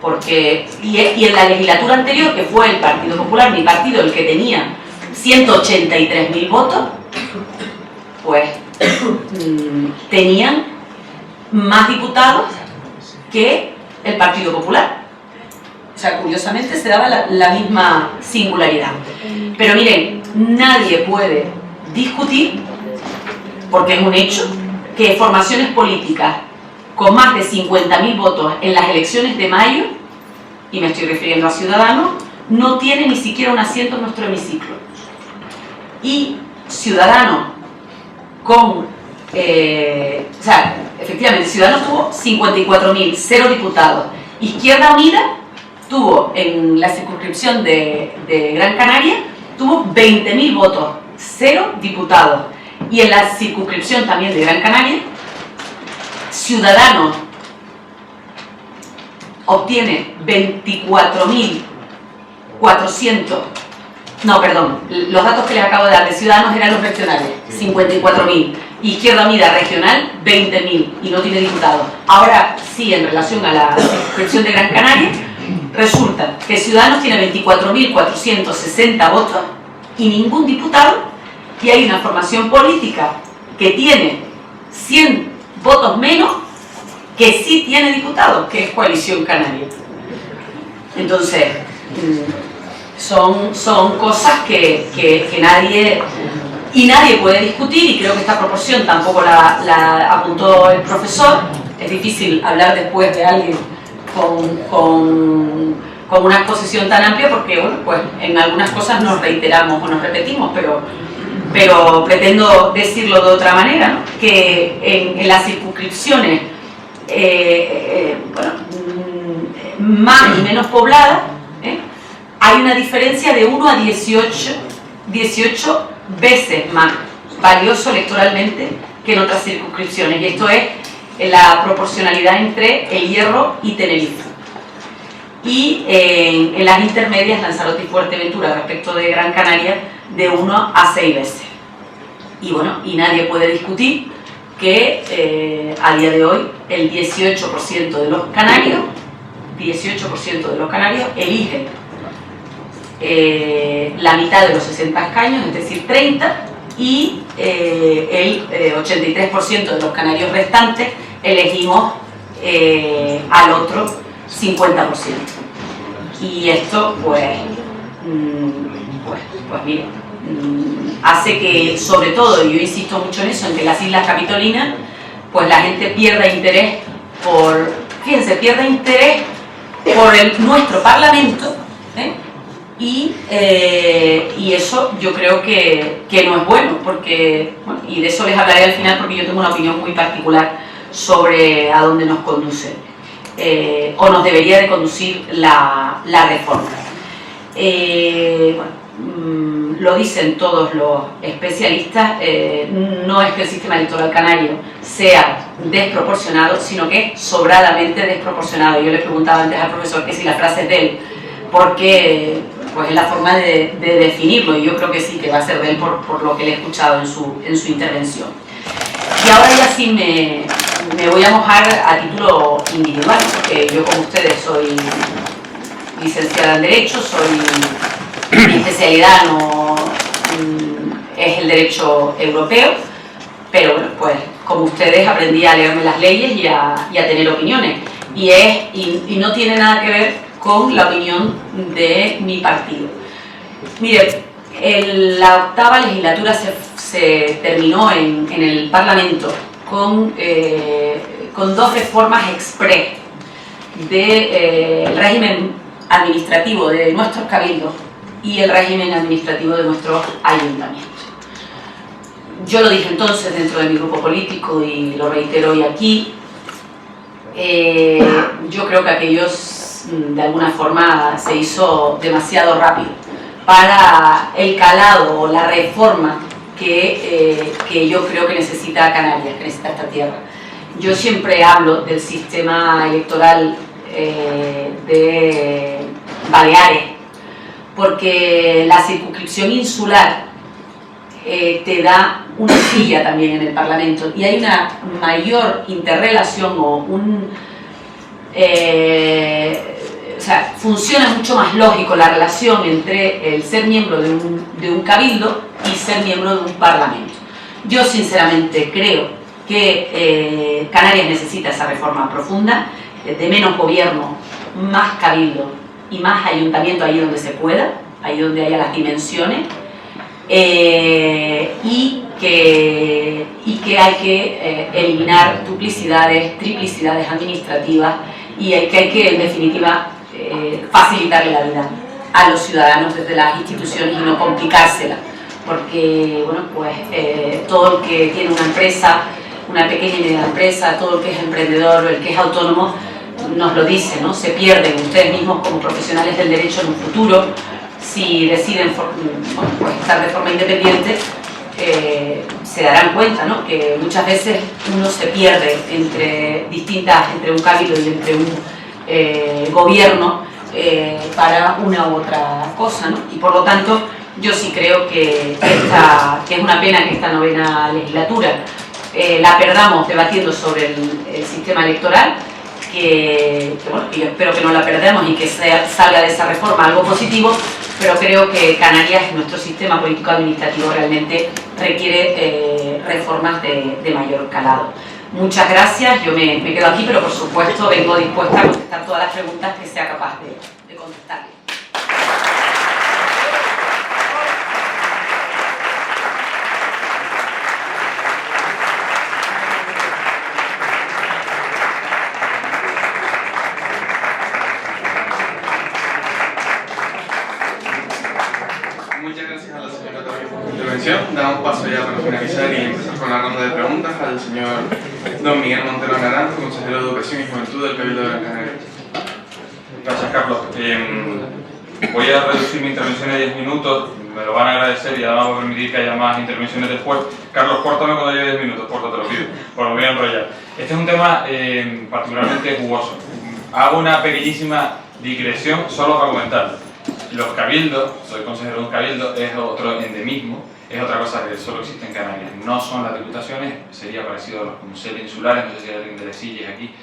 porque y en la legislatura anterior, que fue el Partido Popular, mi partido, el que tenía 183.000 votos, pues tenían más diputados que el Partido Popular. O sea, curiosamente se daba la misma singularidad. Pero miren, nadie puede discutir, porque es un hecho, que formaciones políticas con más de 50.000 votos en las elecciones de mayo, y me estoy refiriendo a Ciudadanos, no tiene ni siquiera un asiento en nuestro hemiciclo. Y Ciudadanos con... o sea, efectivamente, Ciudadanos tuvo 54.000, 0 diputados. Izquierda Unida tuvo, en la circunscripción de Gran Canaria, tuvo 20.000 votos, 0 diputados. Y en la circunscripción también de Gran Canaria, Ciudadanos obtiene 24.400, no, perdón, los datos que les acabo de dar de Ciudadanos eran los regionales, 54.000, Izquierda Unida regional, 20.000, y no tiene diputados. Ahora sí, en relación a la circunscripción de Gran Canaria, resulta que Ciudadanos tiene 24.460 votos y ningún diputado, y hay una formación política que tiene 100 votos menos que sí tiene diputados, que es Coalición Canaria. Entonces, son cosas que nadie puede discutir, y creo que esta proporción tampoco la apuntó el profesor. Es difícil hablar después de alguien con una exposición tan amplia, porque bueno, pues en algunas cosas nos reiteramos o nos repetimos, pero pretendo decirlo de otra manera, ¿no? Que en las circunscripciones más y menos pobladas, hay una diferencia de 1 a 18 veces más valioso electoralmente que en otras circunscripciones, y esto es la proporcionalidad entre El Hierro y Tenerife. Y en las intermedias, Lanzarote y Fuerteventura respecto de Gran Canaria, de 1 a 6 veces. Y bueno, y nadie puede discutir que a día de hoy el 18% de los canarios eligen la mitad de los 60 escaños, es decir, 30, y el 83% de los canarios restantes elegimos al otro 50%. Y esto, pues mire, hace que, sobre todo, y yo insisto mucho en eso, en que las Islas Capitolinas, pues la gente pierda interés por, fíjense, pierda interés por nuestro Parlamento, y eso yo creo que no es bueno, porque, bueno, y de eso les hablaré al final, porque yo tengo una opinión muy particular sobre a dónde nos conduce, o nos debería de conducir la reforma. Lo dicen todos los especialistas, no es que el sistema electoral canario sea desproporcionado, sino que es sobradamente desproporcionado. Yo le preguntaba antes al profesor que si la frase es de él, porque pues es la forma de definirlo, y yo creo que sí, que va a ser de él por lo que le he escuchado en su intervención. Y ahora ya sí me voy a mojar a título individual, porque yo, como ustedes, soy licenciada en Derecho, mi especialidad es el Derecho Europeo, pero bueno, pues como ustedes aprendí a leerme las leyes y a tener opiniones, y no tiene nada que ver con la opinión de mi partido. Mire, la octava legislatura se terminó en el Parlamento con 2 reformas exprés del régimen administrativo de nuestros cabildos y el régimen administrativo de nuestros ayuntamientos. Yo lo dije entonces dentro de mi grupo político y lo reitero hoy aquí. Yo creo que aquellos, de alguna forma, se hizo demasiado rápido para el calado o la reforma que yo creo que necesita Canarias, que necesita esta tierra. Yo siempre hablo del sistema electoral de Baleares, porque la circunscripción insular te da una silla también en el Parlamento, y hay una mayor interrelación o funciona mucho más lógico la relación entre el ser miembro de un cabildo y ser miembro de un parlamento. Yo sinceramente creo que Canarias necesita esa reforma profunda, de menos gobierno, más cabildo y más ayuntamiento ahí donde se pueda, ahí donde haya las dimensiones, y que hay que eliminar duplicidades, triplicidades administrativas, y que hay que, en definitiva, facilitarle la vida a los ciudadanos desde las instituciones y no complicársela, porque bueno, pues todo el que tiene una empresa, una pequeña y mediana empresa, todo el que es emprendedor, el que es autónomo, nos lo dice, ¿no? Se pierden ustedes mismos como profesionales del derecho en un futuro si deciden pues estar de forma independiente. Se darán cuenta, ¿no?, que muchas veces uno se pierde entre un cabildo y entre un gobierno para una u otra cosa, ¿no? Y por lo tanto yo sí creo que es una pena que esta novena legislatura la perdamos debatiendo sobre el sistema electoral, que yo espero que no la perdamos y que salga de esa reforma algo positivo, pero creo que Canarias, nuestro sistema político-administrativo, realmente requiere reformas de mayor calado. Muchas gracias, yo me quedo aquí, pero por supuesto vengo dispuesta a contestar todas las preguntas que sea capaz de contestarle. Muchas gracias a la señora Torres por su intervención. Damos paso ya para finalizar y empezar con la ronda de preguntas al señor don Miguel Montero Naranjo, consejero de Educación y Juventud del Cabildo de Gran Canaria. Gracias, Carlos. Voy a reducir mi intervención a 10 minutos, me lo van a agradecer y además voy a permitir que haya más intervenciones después. Carlos, córtame cuando llegue 10 minutos, porfa, te lo pido, porque me voy a enrollar. Este es un tema particularmente jugoso. Hago una pequeñísima digresión solo para comentarlo. Los cabildos, soy consejero de un cabildo, es otro endemismo, es otra cosa que solo existe en Canarias. No son las diputaciones, sería parecido a los consejos insulares, no sé si hay alguien de las sillas aquí,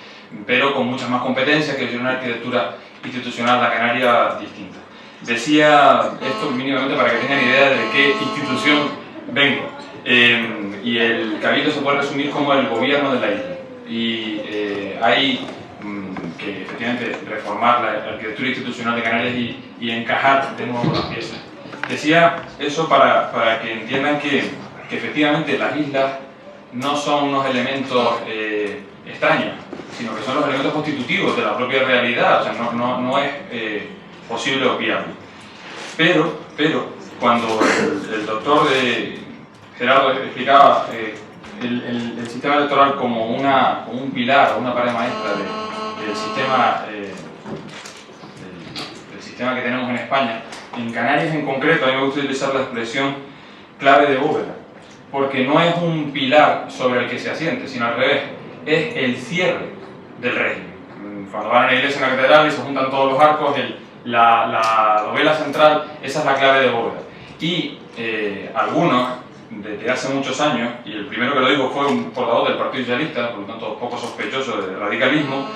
pero con muchas más competencias, que tiene una arquitectura institucional, la canaria, distinta. Decía esto mínimamente para que tengan idea de qué institución vengo. Y el cabildo se puede resumir como el gobierno de la isla. Y hay que efectivamente reformar la arquitectura institucional de Canarias y encajar de nuevo las piezas. Decía eso para que entiendan que efectivamente las islas no son unos elementos extraños, sino que son los elementos constitutivos de la propia realidad, o sea, no es posible obviarlo. Pero cuando el doctor Gerardo explicaba el sistema electoral como un pilar o una pared maestra del sistema que tenemos en España, en Canarias en concreto, a mí me gusta utilizar la expresión clave de bóveda, porque no es un pilar sobre el que se asiente, sino al revés, es el cierre del régimen. Cuando van a una iglesia en la catedral y se juntan todos los arcos, la dovela central, esa es la clave de bóveda. Y algunos, desde hace muchos años, y el primero que lo dijo fue un portavoz del Partido Socialista, por lo tanto poco sospechoso de radicalismo,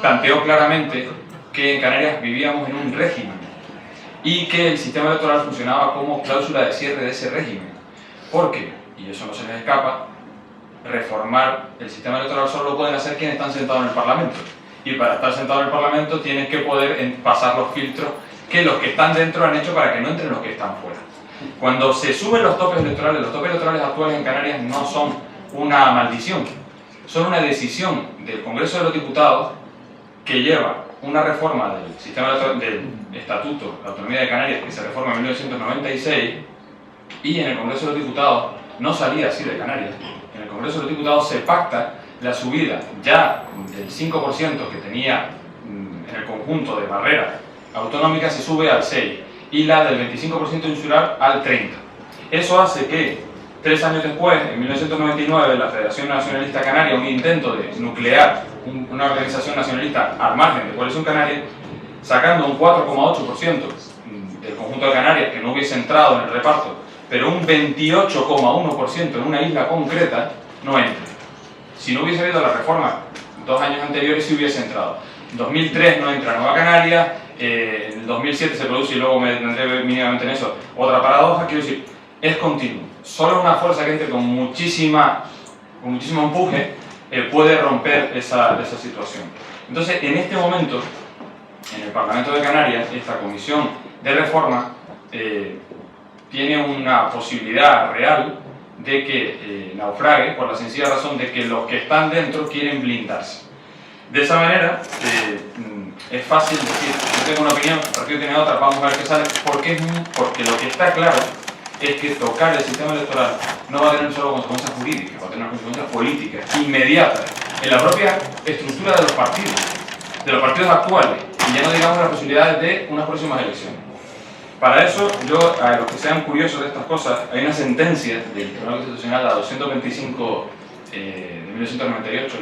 planteó claramente que en Canarias vivíamos en un régimen y que el sistema electoral funcionaba como cláusula de cierre de ese régimen. Porque, y eso no se les escapa, reformar el sistema electoral solo lo pueden hacer quienes están sentados en el Parlamento. Y para estar sentado en el Parlamento tienes que poder pasar los filtros que los que están dentro han hecho para que no entren los que están fuera. Cuando se suben los topes electorales actuales en Canarias no son una maldición, son una decisión del Congreso de los Diputados que lleva una reforma del sistema del Estatuto de Autonomía de Canarias que se reforma en 1996 y en el Congreso de los Diputados no salía así de Canarias. En el Congreso de los Diputados se pacta la subida ya del 5% que tenía en el conjunto de barreras autonómicas se sube al 6% y la del 25% insular al 30%. Eso hace que 3 años después, en 1999, la Federación Nacionalista Canaria, un intento de nuclear una organización nacionalista al margen de Coalición Canaria, sacando un 4,8% del conjunto de Canarias que no hubiese entrado en el reparto, pero un 28,1% en una isla concreta, no entra. Si no hubiese habido la reforma 2 años anteriores, sí hubiese entrado. En 2003 no entra Nueva Canaria, en 2007 se produce, y luego me detendré mínimamente en eso, otra paradoja, quiero decir, es continuo. Solo una fuerza que entre con muchísimo empuje puede romper esa situación. Entonces, en este momento, en el Parlamento de Canarias, esta comisión de reforma tiene una posibilidad real de que naufrague por la sencilla razón de que los que están dentro quieren blindarse. De esa manera, es fácil decir, yo tengo una opinión, el partido tiene otra, vamos a ver qué sale. Porque lo que está claro es que tocar el sistema electoral no va a tener solo consecuencias jurídicas, va a tener consecuencias políticas inmediatas en la propia estructura de los partidos actuales, y ya no digamos las posibilidades de unas próximas elecciones. Para eso, yo, a los que sean curiosos de estas cosas, hay una sentencia del Tribunal Constitucional, la 225 de 1998,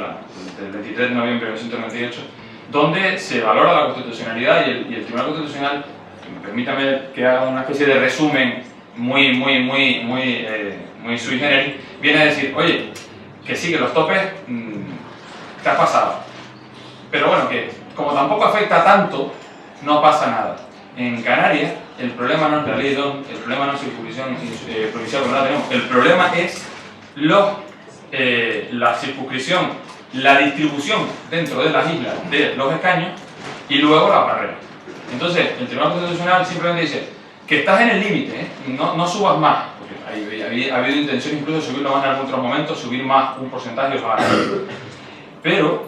del 23 de noviembre de 1998, donde se valora la constitucionalidad y el Tribunal Constitucional, permítame que haga una especie de resumen muy sui generis, viene a decir, oye, que sí, que los topes te has pasado, pero bueno, que como tampoco afecta tanto, no pasa nada. En Canarias, el problema no es la ley DON, el problema no es circunscripción provincial, como la tenemos, el problema es la circunscripción, la distribución dentro de las islas de los escaños y luego la barrera. Entonces, el Tribunal Constitucional simplemente dice que estás en el límite, no subas más, porque ha habido intención incluso de subirlo más en algún otro momento, subir más un porcentaje o más. Pero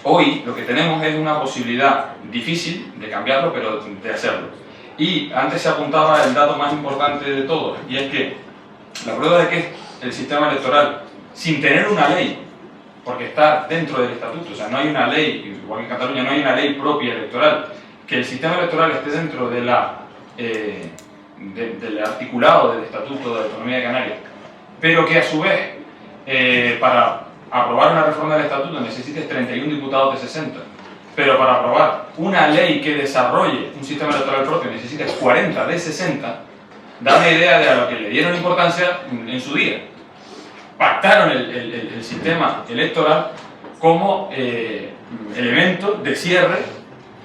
hoy lo que tenemos es una posibilidad difícil de cambiarlo, pero de hacerlo. Y antes se apuntaba el dato más importante de todos, y es que la prueba de que el sistema electoral, sin tener una ley, porque está dentro del estatuto, o sea, no hay una ley, igual que en Cataluña, no hay una ley propia electoral que el sistema electoral esté dentro de del articulado del Estatuto de Autonomía de Canarias, pero que a su vez para aprobar una reforma del Estatuto necesites 31 diputados de 60, pero para aprobar una ley que desarrolle un sistema electoral propio necesites 40 de 60, da una idea de a lo que le dieron importancia en su día. Pactaron el sistema electoral como elemento de cierre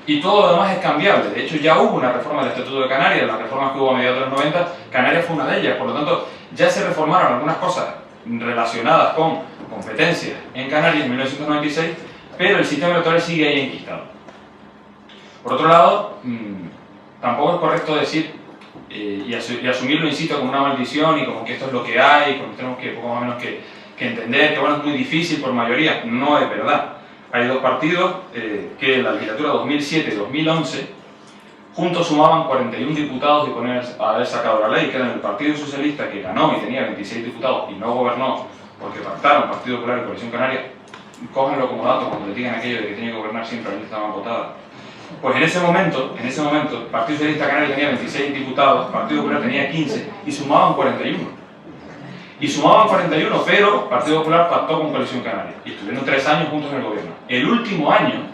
y todo lo demás es cambiable. De hecho, ya hubo una reforma del Estatuto de Canarias, las reformas que hubo a mediados de los 90, Canarias fue una de ellas. Por lo tanto, ya se reformaron algunas cosas relacionadas con competencias en Canarias en 1996, pero el sistema electoral sigue ahí enquistado. Por otro lado, tampoco es correcto decir y asumirlo, insisto, como una maldición y como que esto es lo que hay, como que tenemos que poco más o menos que entender que bueno, es muy difícil por mayoría. No es verdad. Hay dos partidos que en la legislatura 2007-2011 juntos sumaban 41 diputados y poner a haber sacado la ley, que eran el Partido Socialista, que ganó y tenía 26 diputados y no gobernó porque pactaron Partido Popular y Coalición Canaria. Cójanlo como dato cuando le digan aquello de que tiene que gobernar siempre la lista más votada. Pues en ese momento, el Partido Socialista Canario tenía 26 diputados, el Partido Popular tenía 15 y sumaban 41. Y sumaban 41, pero el Partido Popular pactó con Coalición Canaria y estuvieron 3 años juntos en el gobierno. El último año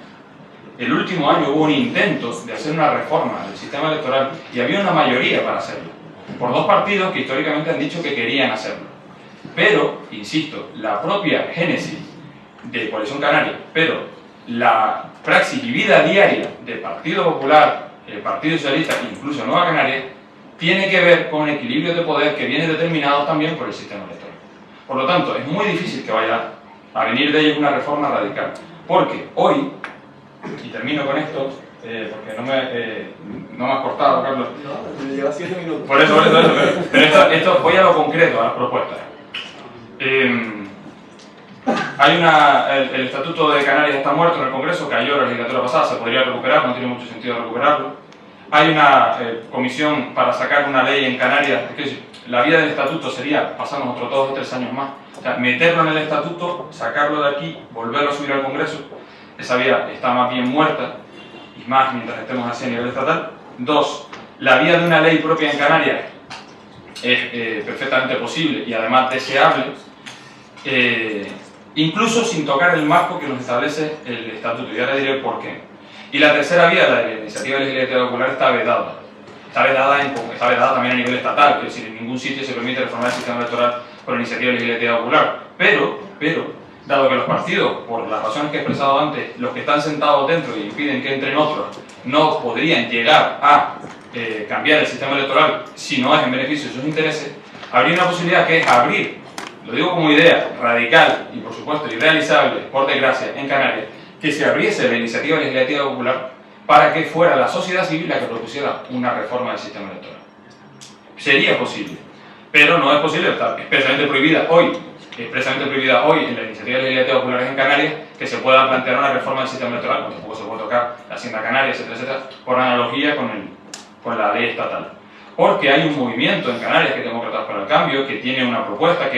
hubo un intento de hacer una reforma del sistema electoral y había una mayoría para hacerlo, por dos partidos que históricamente han dicho que querían hacerlo. Pero, insisto, la propia génesis de Coalición Canaria, pero la praxis y vida diaria del Partido Popular, el Partido Socialista e incluso Nueva Canarias, tiene que ver con equilibrios de poder que vienen determinados también por el sistema electoral. Por lo tanto, es muy difícil que vaya a venir de ello una reforma radical, porque hoy, y termino con esto, porque no me has cortado, Carlos. No, lleva 7 minutos. Por eso, pero esto voy a lo concreto, a las propuestas. El Estatuto de Canarias está muerto en el Congreso, cayó la legislatura pasada, se podría recuperar, no tiene mucho sentido recuperarlo. Hay una comisión para sacar una ley en Canarias, es decir, la vida del Estatuto sería pasarnos otros 2 o 3 años más, o sea, meterlo en el Estatuto, sacarlo de aquí, volverlo a subir al Congreso. Esa vía está más bien muerta, y más mientras estemos así a nivel estatal. 2, la vía de una ley propia en Canarias es perfectamente posible y además deseable, incluso sin tocar el marco que nos establece el Estatuto, y ahora diré por qué. Y la tercera vía, la de la iniciativa legislativa popular, está vedada. Está vedada también a nivel estatal, es decir, en ningún sitio se permite reformar el sistema electoral por iniciativa legislativa popular. Pero, dado que los partidos, por las razones que he expresado antes, los que están sentados dentro y impiden que entren otros, no podrían llegar a cambiar el sistema electoral si no es en beneficio de sus intereses, habría una posibilidad que es abrir, lo digo como idea radical y por supuesto irrealizable, por desgracia, en Canarias, que se abriese la iniciativa legislativa popular para que fuera la sociedad civil la que propusiera una reforma del sistema electoral. Sería posible, pero no es posible, está expresamente prohibida hoy en la iniciativa legislativa popular en Canarias que se pueda plantear una reforma del sistema electoral, como tampoco se puede tocar la Hacienda Canaria, etcétera, etcétera, por analogía con la ley estatal. Porque hay un movimiento en Canarias que es Demócratas para el Cambio, que tiene una propuesta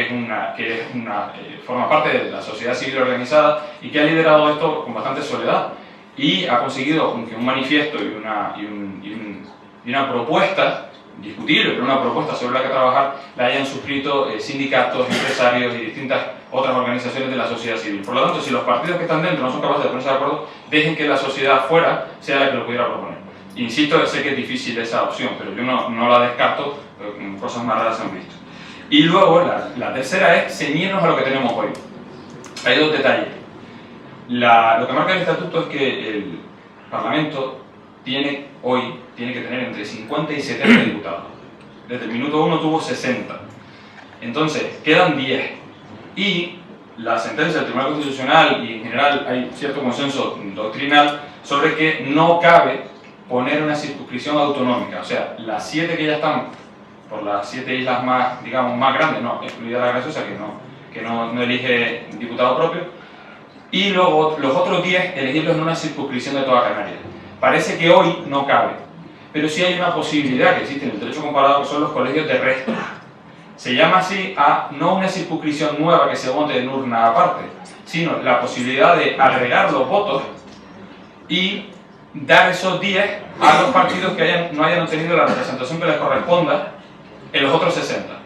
forma parte de la sociedad civil organizada y que ha liderado esto con bastante soledad y ha conseguido que un manifiesto y una propuesta discutible, pero una propuesta sobre la que trabajar, la hayan suscrito sindicatos, empresarios y distintas otras organizaciones de la sociedad civil. Por lo tanto, si los partidos que están dentro no son capaces de ponerse de acuerdo, dejen que la sociedad fuera sea la que lo pudiera proponer. Insisto, sé que es difícil esa opción, pero yo no la descarto, cosas más raras se han visto. Y luego, la tercera es ceñirnos a lo que tenemos hoy. Hay 2 detalles. Lo que marca el Estatuto es que el Parlamento tiene que tener entre 50 y 70 diputados. Desde el minuto 1 tuvo 60. Entonces, quedan 10. Y la sentencia del Tribunal Constitucional, y en general hay cierto consenso doctrinal, sobre que no cabe poner una circunscripción autonómica. O sea, las 7 que ya están, por las 7 islas más, digamos, más grandes, no, excluida la Graciosa, que no elige diputado propio, y luego los otros 10 elegirlos en una circunscripción de toda Canarias. Parece que hoy no cabe, pero sí hay una posibilidad que existe en el derecho comparado, que son los colegios de resto. Se llama así a no una circunscripción nueva que se vote en urna aparte, sino la posibilidad de agregar los votos y dar esos 10 a los partidos que no hayan obtenido la representación que les corresponda en los otros 60.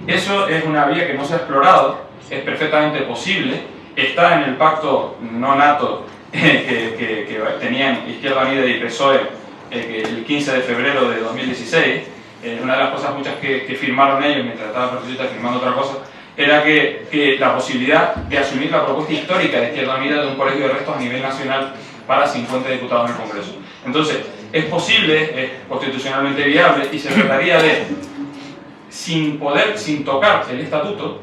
Eso es una vía que no se ha explorado, es perfectamente posible, está en el pacto no nato que tenían Izquierda Unida y PSOE el 15 de febrero de 2016. Una de las cosas muchas que firmaron ellos mientras estaban progresistas firmando otra cosa era que la posibilidad de asumir la propuesta histórica de Izquierda Unida de un colegio de restos a nivel nacional para 50 diputados en el Congreso. Entonces, es posible, es constitucionalmente viable y se trataría de, sin tocar el estatuto,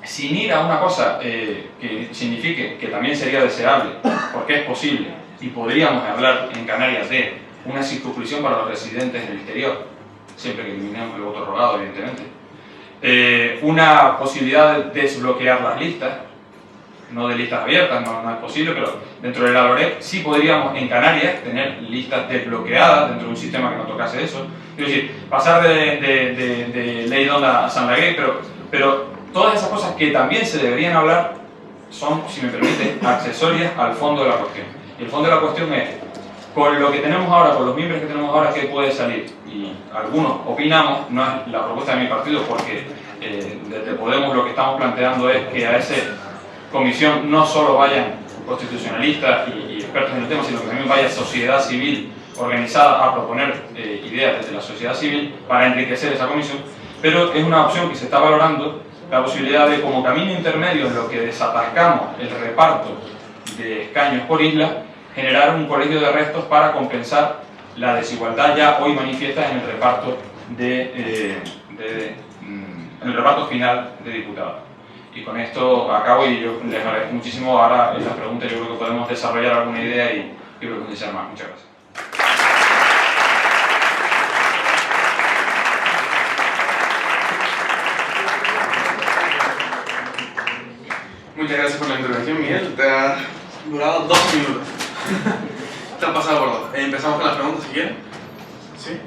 sin ir a una cosa que signifique que también sería deseable, porque es posible, y podríamos hablar en Canarias de una circunscripción para los residentes del exterior, siempre que eliminemos el voto rogado, evidentemente. Una posibilidad de desbloquear las listas, no de listas abiertas, no es posible, pero dentro de la LOREC sí podríamos en Canarias tener listas desbloqueadas dentro de un sistema que no tocase eso. Es decir, pasar de Ley Donda a San Lagué, pero todas esas cosas que también se deberían hablar son, si me permite, accesorias al fondo de la cuestión. Y el fondo de la cuestión es, con lo que tenemos ahora, con los miembros que tenemos ahora, ¿qué puede salir? Y algunos opinamos, no es la propuesta de mi partido, porque desde Podemos lo que estamos planteando es que a esa comisión no solo vayan constitucionalistas y expertos en el tema, sino que también vaya sociedad civil organizada a proponer ideas desde la sociedad civil para enriquecer esa comisión, pero es una opción que se está valorando, la posibilidad de, como camino intermedio en lo que desatascamos el reparto de escaños por isla, generar un colegio de restos para compensar la desigualdad ya hoy manifiesta en el reparto en el reparto final de diputados. Y con esto acabo y yo les agradezco muchísimo. Ahora en las preguntas yo creo que podemos desarrollar alguna idea y profundizar más. Muchas gracias. Muchas gracias por la intervención, Miguel. Te ha durado 2 minutos. Te han pasado por 2. Empezamos con las preguntas, si quieren. ¿Sí?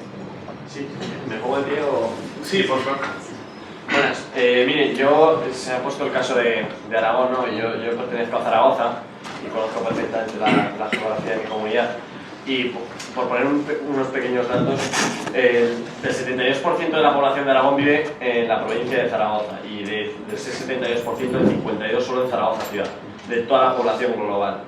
Sí. ¿Me pongo de pie o...? Sí, por favor. Buenas. Miren, se ha puesto el caso de Aragón, ¿no? Yo pertenezco a Zaragoza y conozco perfectamente la geografía de mi comunidad. Y por poner unos pequeños datos, el 72% de la población de Aragón vive en la provincia de Zaragoza y de ese 72%, el 52% solo en Zaragoza ciudad, de toda la población global.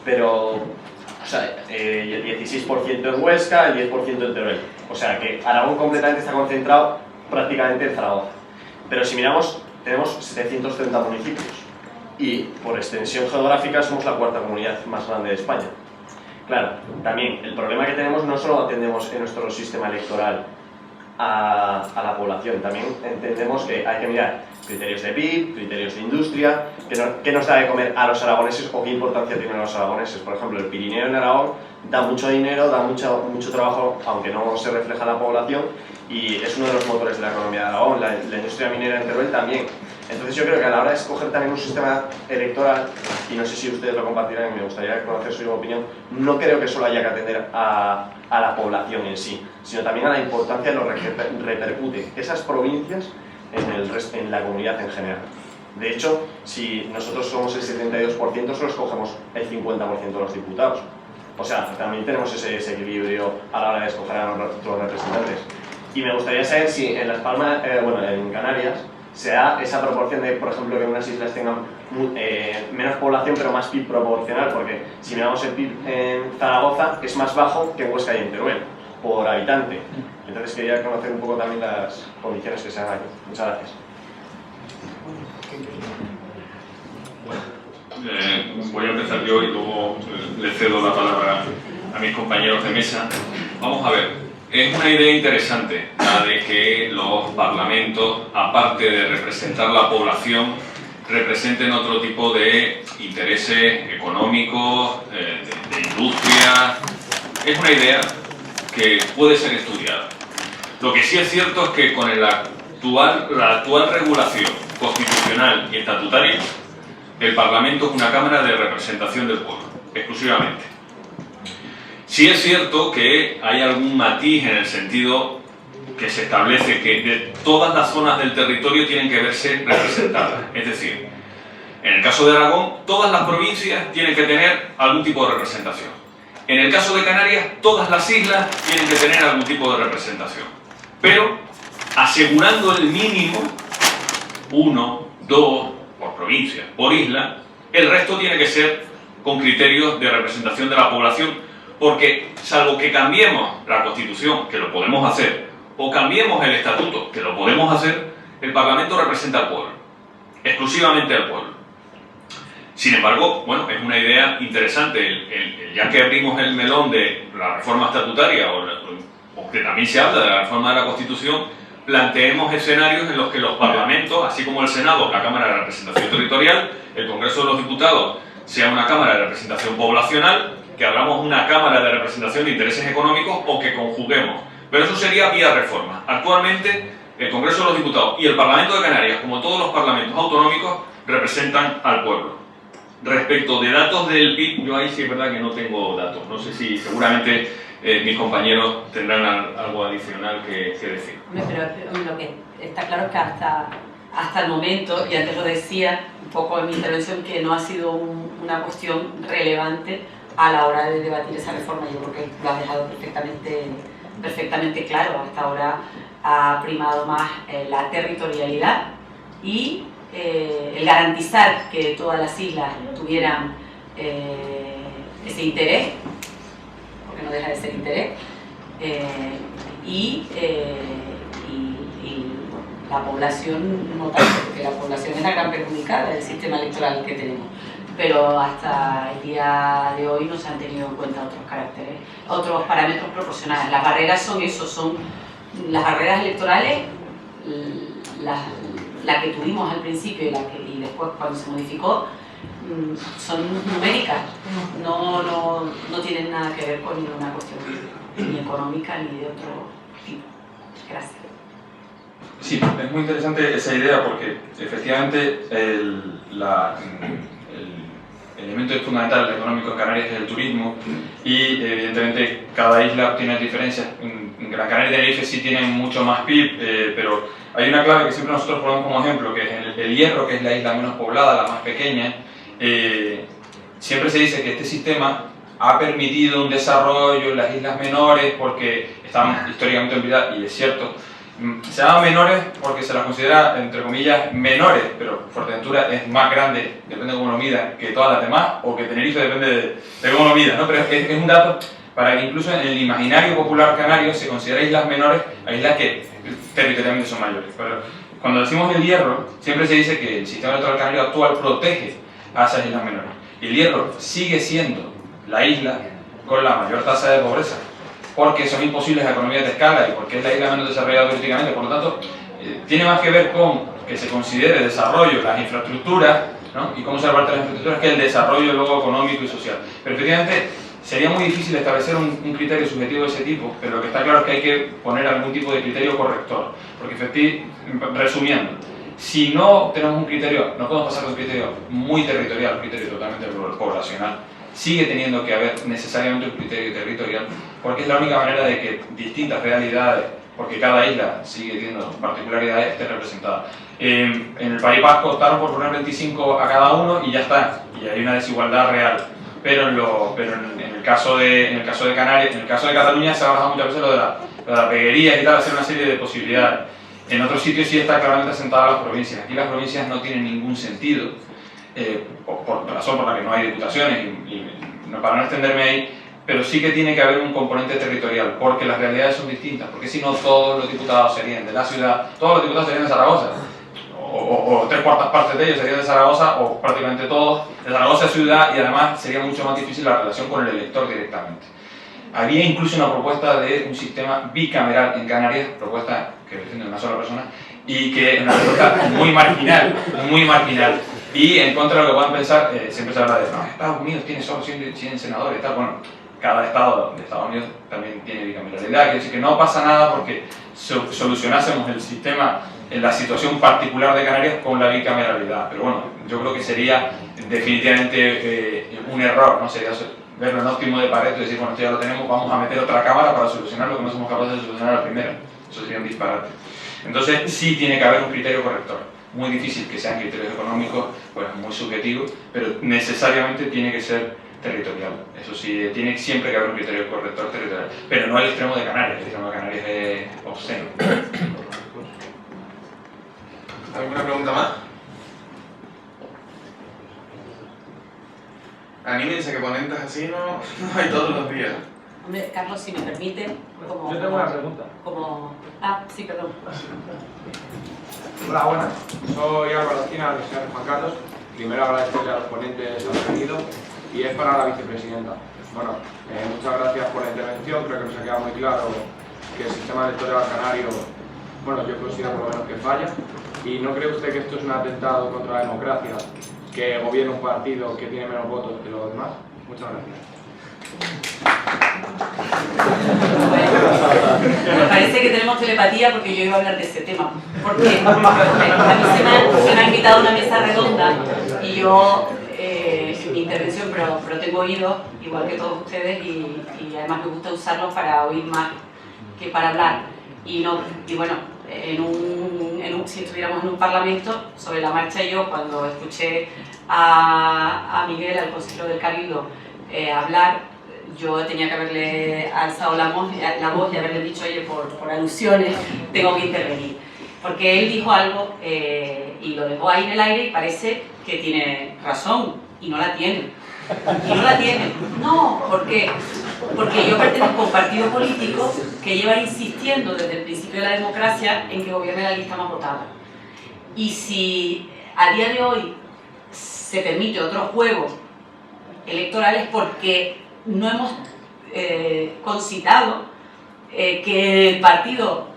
Pero, o sea, el 16% en Huesca, el 10% en Teruel. O sea que Aragón completamente está concentrado prácticamente en Zaragoza. Pero si miramos, tenemos 730 municipios y por extensión geográfica somos la 4ª comunidad más grande de España. Claro, también el problema que tenemos no solo atendemos en nuestro sistema electoral a la población, también entendemos que hay que mirar criterios de PIB, criterios de industria, qué nos da de comer a los aragoneses o qué importancia tienen los aragoneses. Por ejemplo, el Pirineo en Aragón da mucho dinero, da mucho trabajo, aunque no se refleja en la población, y es uno de los motores de la economía de Aragón. La industria minera en Teruel también. Entonces yo creo que a la hora de escoger también un sistema electoral, y no sé si ustedes lo compartirán y me gustaría conocer su opinión, no creo que solo haya que atender a la población en sí, sino también a la importancia de lo que repercute esas provincias en la comunidad en general. De hecho, si nosotros somos el 72%, solo escogemos el 50% de los diputados. O sea, también tenemos ese desequilibrio a la hora de escoger a nuestros representantes. Y me gustaría saber si en Las Palmas, en Canarias, se da esa proporción de, por ejemplo, que unas islas tengan menos población pero más PIB proporcional, porque si miramos el PIB en Zaragoza es más bajo que en Huesca y en Teruel, por habitante. Entonces quería conocer un poco también las condiciones que se dan aquí. Muchas gracias. Voy a empezar yo y luego le cedo la palabra a mis compañeros de mesa. Vamos a ver. Es una idea interesante la de que los parlamentos, aparte de representar la población, representen otro tipo de intereses económicos, de industria. Es una idea que puede ser estudiada. Lo que sí es cierto es que con la actual regulación constitucional y estatutaria, el Parlamento es una cámara de representación del pueblo, exclusivamente. Sí es cierto que hay algún matiz en el sentido que se establece que de todas las zonas del territorio tienen que verse representadas. Es decir, en el caso de Aragón, todas las provincias tienen que tener algún tipo de representación. En el caso de Canarias, todas las islas tienen que tener algún tipo de representación, pero asegurando el mínimo 1, 2 por provincia, por isla. El resto tiene que ser con criterios de representación de la población, porque salvo que cambiemos la Constitución, que lo podemos hacer, o cambiemos el Estatuto, que lo podemos hacer, el Parlamento representa al pueblo, exclusivamente al pueblo. Sin embargo, bueno, es una idea interesante, ya que abrimos el melón de la reforma estatutaria, o que también se habla de la reforma de la Constitución, planteemos escenarios en los que los parlamentos, así como el Senado, la Cámara de Representación Territorial, el Congreso de los Diputados, sea una Cámara de Representación Poblacional, que abramos una Cámara de Representación de Intereses Económicos o que conjuguemos. Pero eso sería vía reforma. Actualmente, el Congreso de los Diputados y el Parlamento de Canarias, como todos los parlamentos autonómicos, representan al pueblo. Respecto de datos del PIB, yo ahí sí es verdad que no tengo datos. No sé si seguramente mis compañeros tendrán algo adicional que decir. Pero lo que está claro es que hasta el momento, y antes lo decía un poco en mi intervención, que no ha sido una cuestión relevante a la hora de debatir esa reforma. Yo creo que lo has dejado perfectamente claro. Hasta ahora ha primado más la territorialidad y el garantizar que todas las islas tuvieran ese interés, porque no deja de ser interés, y la población no tanto, porque la población es la gran perjudicada del sistema electoral que tenemos. Pero hasta el día de hoy no se han tenido en cuenta otros caracteres, otros parámetros proporcionales. Las barreras son eso, son las barreras electorales, la que tuvimos al principio y después cuando se modificó, son numéricas, no tienen nada que ver con ninguna cuestión ni económica ni de otro tipo. Gracias. Sí, es muy interesante esa idea porque efectivamente el elemento fundamental económico en Canarias es el turismo y evidentemente cada isla tiene diferencias. En Gran Canaria y Tenerife sí tienen mucho más PIB, pero hay una clave que siempre nosotros ponemos como ejemplo, que es el Hierro, que es la isla menos poblada, la más pequeña. Siempre se dice que este sistema ha permitido un desarrollo en las islas menores porque están históricamente olvidadas, y es cierto. Se llaman menores porque se las considera, entre comillas, menores, pero Fuerteventura es más grande, depende de cómo lo mida, que todas las demás, o que Tenerife depende de cómo lo mida, ¿no? Pero es un dato para que incluso en el imaginario popular canario se considera islas menores a islas que territorialmente son mayores. Pero cuando decimos el Hierro, siempre se dice que el sistema electoral canario actual protege a esas islas menores. Y el Hierro sigue siendo la isla con la mayor tasa de pobreza, porque son imposibles las economías de escala y porque es la isla menos desarrollada turísticamente. Por lo tanto, tiene más que ver con que se considere desarrollo las infraestructuras, ¿no? Y cómo se reparte las infraestructuras, que el desarrollo luego económico y social. Pero efectivamente sería muy difícil establecer un criterio subjetivo de ese tipo, pero lo que está claro es que hay que poner algún tipo de criterio corrector, porque resumiendo, si no tenemos un criterio, no podemos pasar de un criterio muy territorial, un criterio totalmente poblacional. Sigue teniendo que haber necesariamente un criterio territorial, porque es la única manera de que distintas realidades, porque cada isla sigue teniendo particularidades, esté representada. En el País Vasco optaron por poner 25 a cada uno y ya está, y hay una desigualdad real. Pero en el caso de Canarias, en el caso de Cataluña se ha bajado muchas veces lo de la peguería y tal, hacer una serie de posibilidades. En otros sitios sí está claramente asentada las provincias. Aquí las provincias no tienen ningún sentido, por razón por la que no hay diputaciones, y para no extenderme ahí, pero sí que tiene que haber un componente territorial, porque las realidades son distintas, porque si no todos los diputados serían de la ciudad, todos los diputados serían de Zaragoza, o 3/4 partes de ellos serían de Zaragoza, o prácticamente todos de Zaragoza ciudad, y además sería mucho más difícil la relación con el elector directamente. Había incluso una propuesta de un sistema bicameral en Canarias, propuesta que defiende una sola persona, y que es una propuesta muy marginal, y en contra de lo que puedan pensar, siempre se habla de no, Estados Unidos tiene solo 100 senadores y tal. Bueno, cada estado de Estados Unidos también tiene bicameralidad, quiere decir que no pasa nada porque solucionásemos el sistema en la situación particular de Canarias con la bicameralidad. Pero bueno, yo creo que sería definitivamente un error, ¿no? Sería verlo en óptimo de Pareto y decir, bueno, esto ya lo tenemos, vamos a meter otra cámara para solucionar lo que no somos capaces de solucionar a la primera. Eso sería un disparate. Entonces sí tiene que haber un criterio corrector. Muy difícil que sean criterios económicos, pues muy subjetivos, pero necesariamente tiene que ser territorial. Eso sí, tiene siempre que haber un criterio corrector territorial, pero no al extremo de Canarias. El extremo de Canarias es obsceno. ¿Alguna pregunta más? Anímense que ponentes así no hay todos los días. Hombre, Carlos, si me permite, como... Yo tengo una pregunta. Sí, perdón. Hola, buenas. Soy Álvaro Esquina, del señor Juan Carlos. Primero agradecerle a los ponentes el venido y es para la vicepresidenta. Bueno, muchas gracias por la intervención. Creo que nos ha quedado muy claro que el sistema electoral canario, bueno, yo considero por lo menos que falla. ¿Y no cree usted que esto es un atentado contra la democracia, que gobierna un partido que tiene menos votos que los demás? Muchas gracias. Me parece que tenemos telepatía porque yo iba a hablar de ese tema. Porque a mí se me ha invitado a una mesa redonda y yo, mi intervención, pero tengo oídos, igual que todos ustedes, y además me gusta usarlos para oír más que para hablar. Y bueno, si estuviéramos en un parlamento, sobre la marcha yo, cuando escuché a Miguel, al consejero del Cabildo, hablar, yo tenía que haberle alzado la voz y haberle dicho, oye, por alusiones tengo que intervenir. Porque él dijo algo y lo dejó ahí en el aire y parece que tiene razón, y no la tiene. Y no la tiene. No, ¿por qué? Porque yo pertenezco a un partido político que lleva insistiendo desde el principio de la democracia en que gobierne la lista más votada. Y si a día de hoy se permite otro juego electoral es porque no hemos concitado que el partido,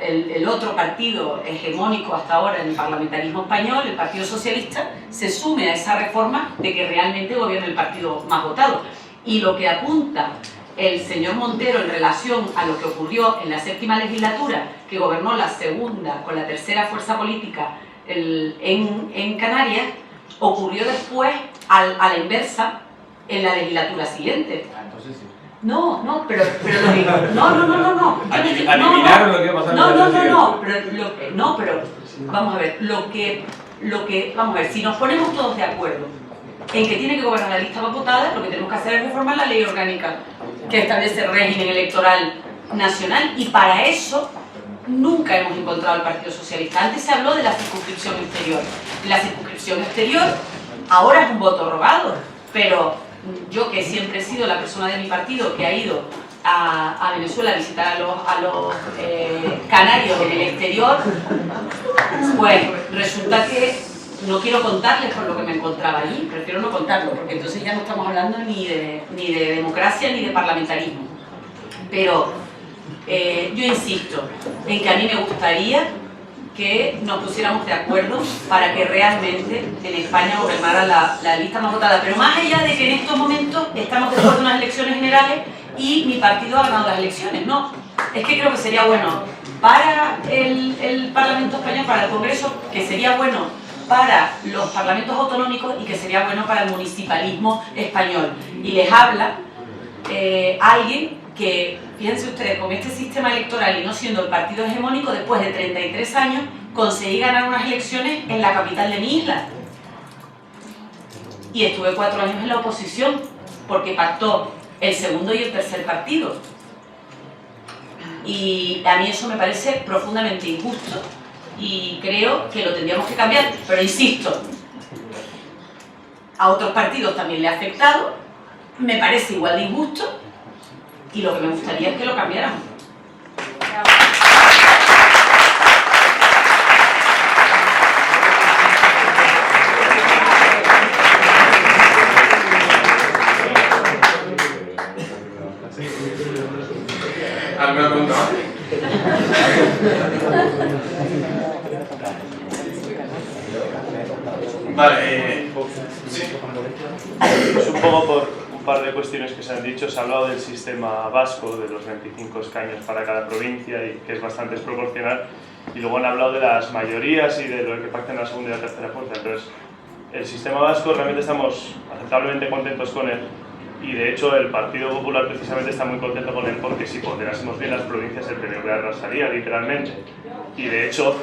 el otro partido hegemónico hasta ahora en el parlamentarismo español, el Partido Socialista, se sume a esa reforma de que realmente gobierne el partido más votado. Y lo que apunta el señor Montero en relación a lo que ocurrió en la séptima legislatura, que gobernó la segunda con la tercera fuerza política en Canarias, ocurrió después a la inversa en la legislatura siguiente. Entonces sí. No, pero lo digo. No. Adivinaron lo que iba a pasar. Pero vamos a ver, vamos a ver, si nos ponemos todos de acuerdo en que tiene que gobernar la lista más votada, lo que tenemos que hacer es reformar la ley orgánica que establece el régimen electoral nacional, y para eso nunca hemos encontrado al Partido Socialista. Antes se habló de la circunscripción exterior. La circunscripción exterior ahora es un voto robado, pero yo, que siempre he sido la persona de mi partido que ha ido a Venezuela a visitar a los canarios en el exterior, pues resulta que no quiero contarles por lo que me encontraba allí, prefiero no contarlo, porque entonces ya no estamos hablando ni de democracia ni de parlamentarismo. Pero yo insisto en que a mí me gustaría que nos pusiéramos de acuerdo para que realmente en España gobernara la lista más votada. Pero más allá de que en estos momentos estamos después de unas elecciones generales y mi partido ha ganado las elecciones, no. Es que creo que sería bueno para el Parlamento español, para el Congreso, que sería bueno para los parlamentos autonómicos y que sería bueno para el municipalismo español. Y les habla alguien que, fíjense ustedes, con este sistema electoral y no siendo el partido hegemónico, después de 33 años conseguí ganar unas elecciones en la capital de mi isla. Y estuve 4 años en la oposición, porque pactó el segundo y el tercer partido. Y a mí eso me parece profundamente injusto y creo que lo tendríamos que cambiar, pero insisto, a otros partidos también le ha afectado, me parece igual de injusto, y lo que me gustaría es que lo cambiáramos. ¿Alguna pregunta más? Vale, sí. Pues un poco por un par de cuestiones que se han dicho. Se ha hablado del sistema vasco, de los 25 escaños para cada provincia, y que es bastante desproporcional. Y luego han hablado de las mayorías y de lo que pactan la segunda y la tercera fuerza. Entonces, el sistema vasco realmente estamos aceptablemente contentos con él. Y de hecho el Partido Popular precisamente está muy contento con él, porque si ponderásemos bien las provincias el PNV arrasaría literalmente. Y de hecho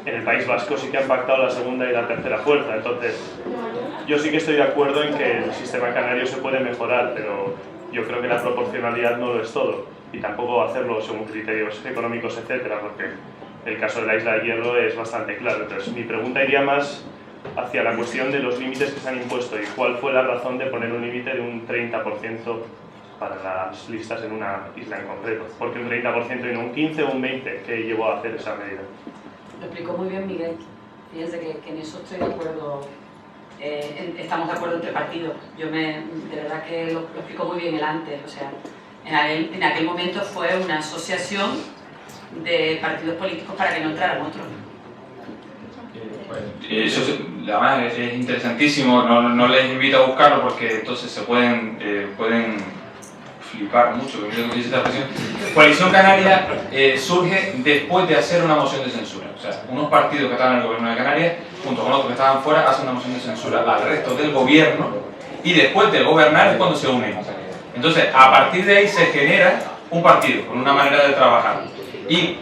en el País Vasco sí que han pactado la segunda y la tercera fuerza. Entonces, yo sí que estoy de acuerdo en que el sistema canario se puede mejorar, pero yo creo que la proporcionalidad no lo es todo, y tampoco hacerlo según criterios económicos, etcétera, porque el caso de la Isla de Hierro es bastante claro. Entonces, mi pregunta iría más hacia la cuestión de los límites que se han impuesto y cuál fue la razón de poner un límite de un 30% para las listas en una isla en concreto. ¿Por qué un 30% y no un 15 o un 20% que llevó a hacer esa medida? Lo explicó muy bien Miguel. Fíjense que en eso estoy de acuerdo. Estamos de acuerdo entre partidos. De verdad que lo explicó muy bien él antes. O sea, en aquel momento fue una asociación de partidos políticos para que no entraran otros. Eso además es interesantísimo, no les invito a buscarlo porque entonces se pueden flipar mucho con esta expresión. Coalición Canaria surge después de hacer una moción de censura. O sea, unos partidos que estaban en el gobierno de Canarias, junto con otros que estaban fuera, hacen una moción de censura al resto del gobierno y después de gobernar es cuando se unen. Entonces, a partir de ahí se genera un partido con una manera de trabajar y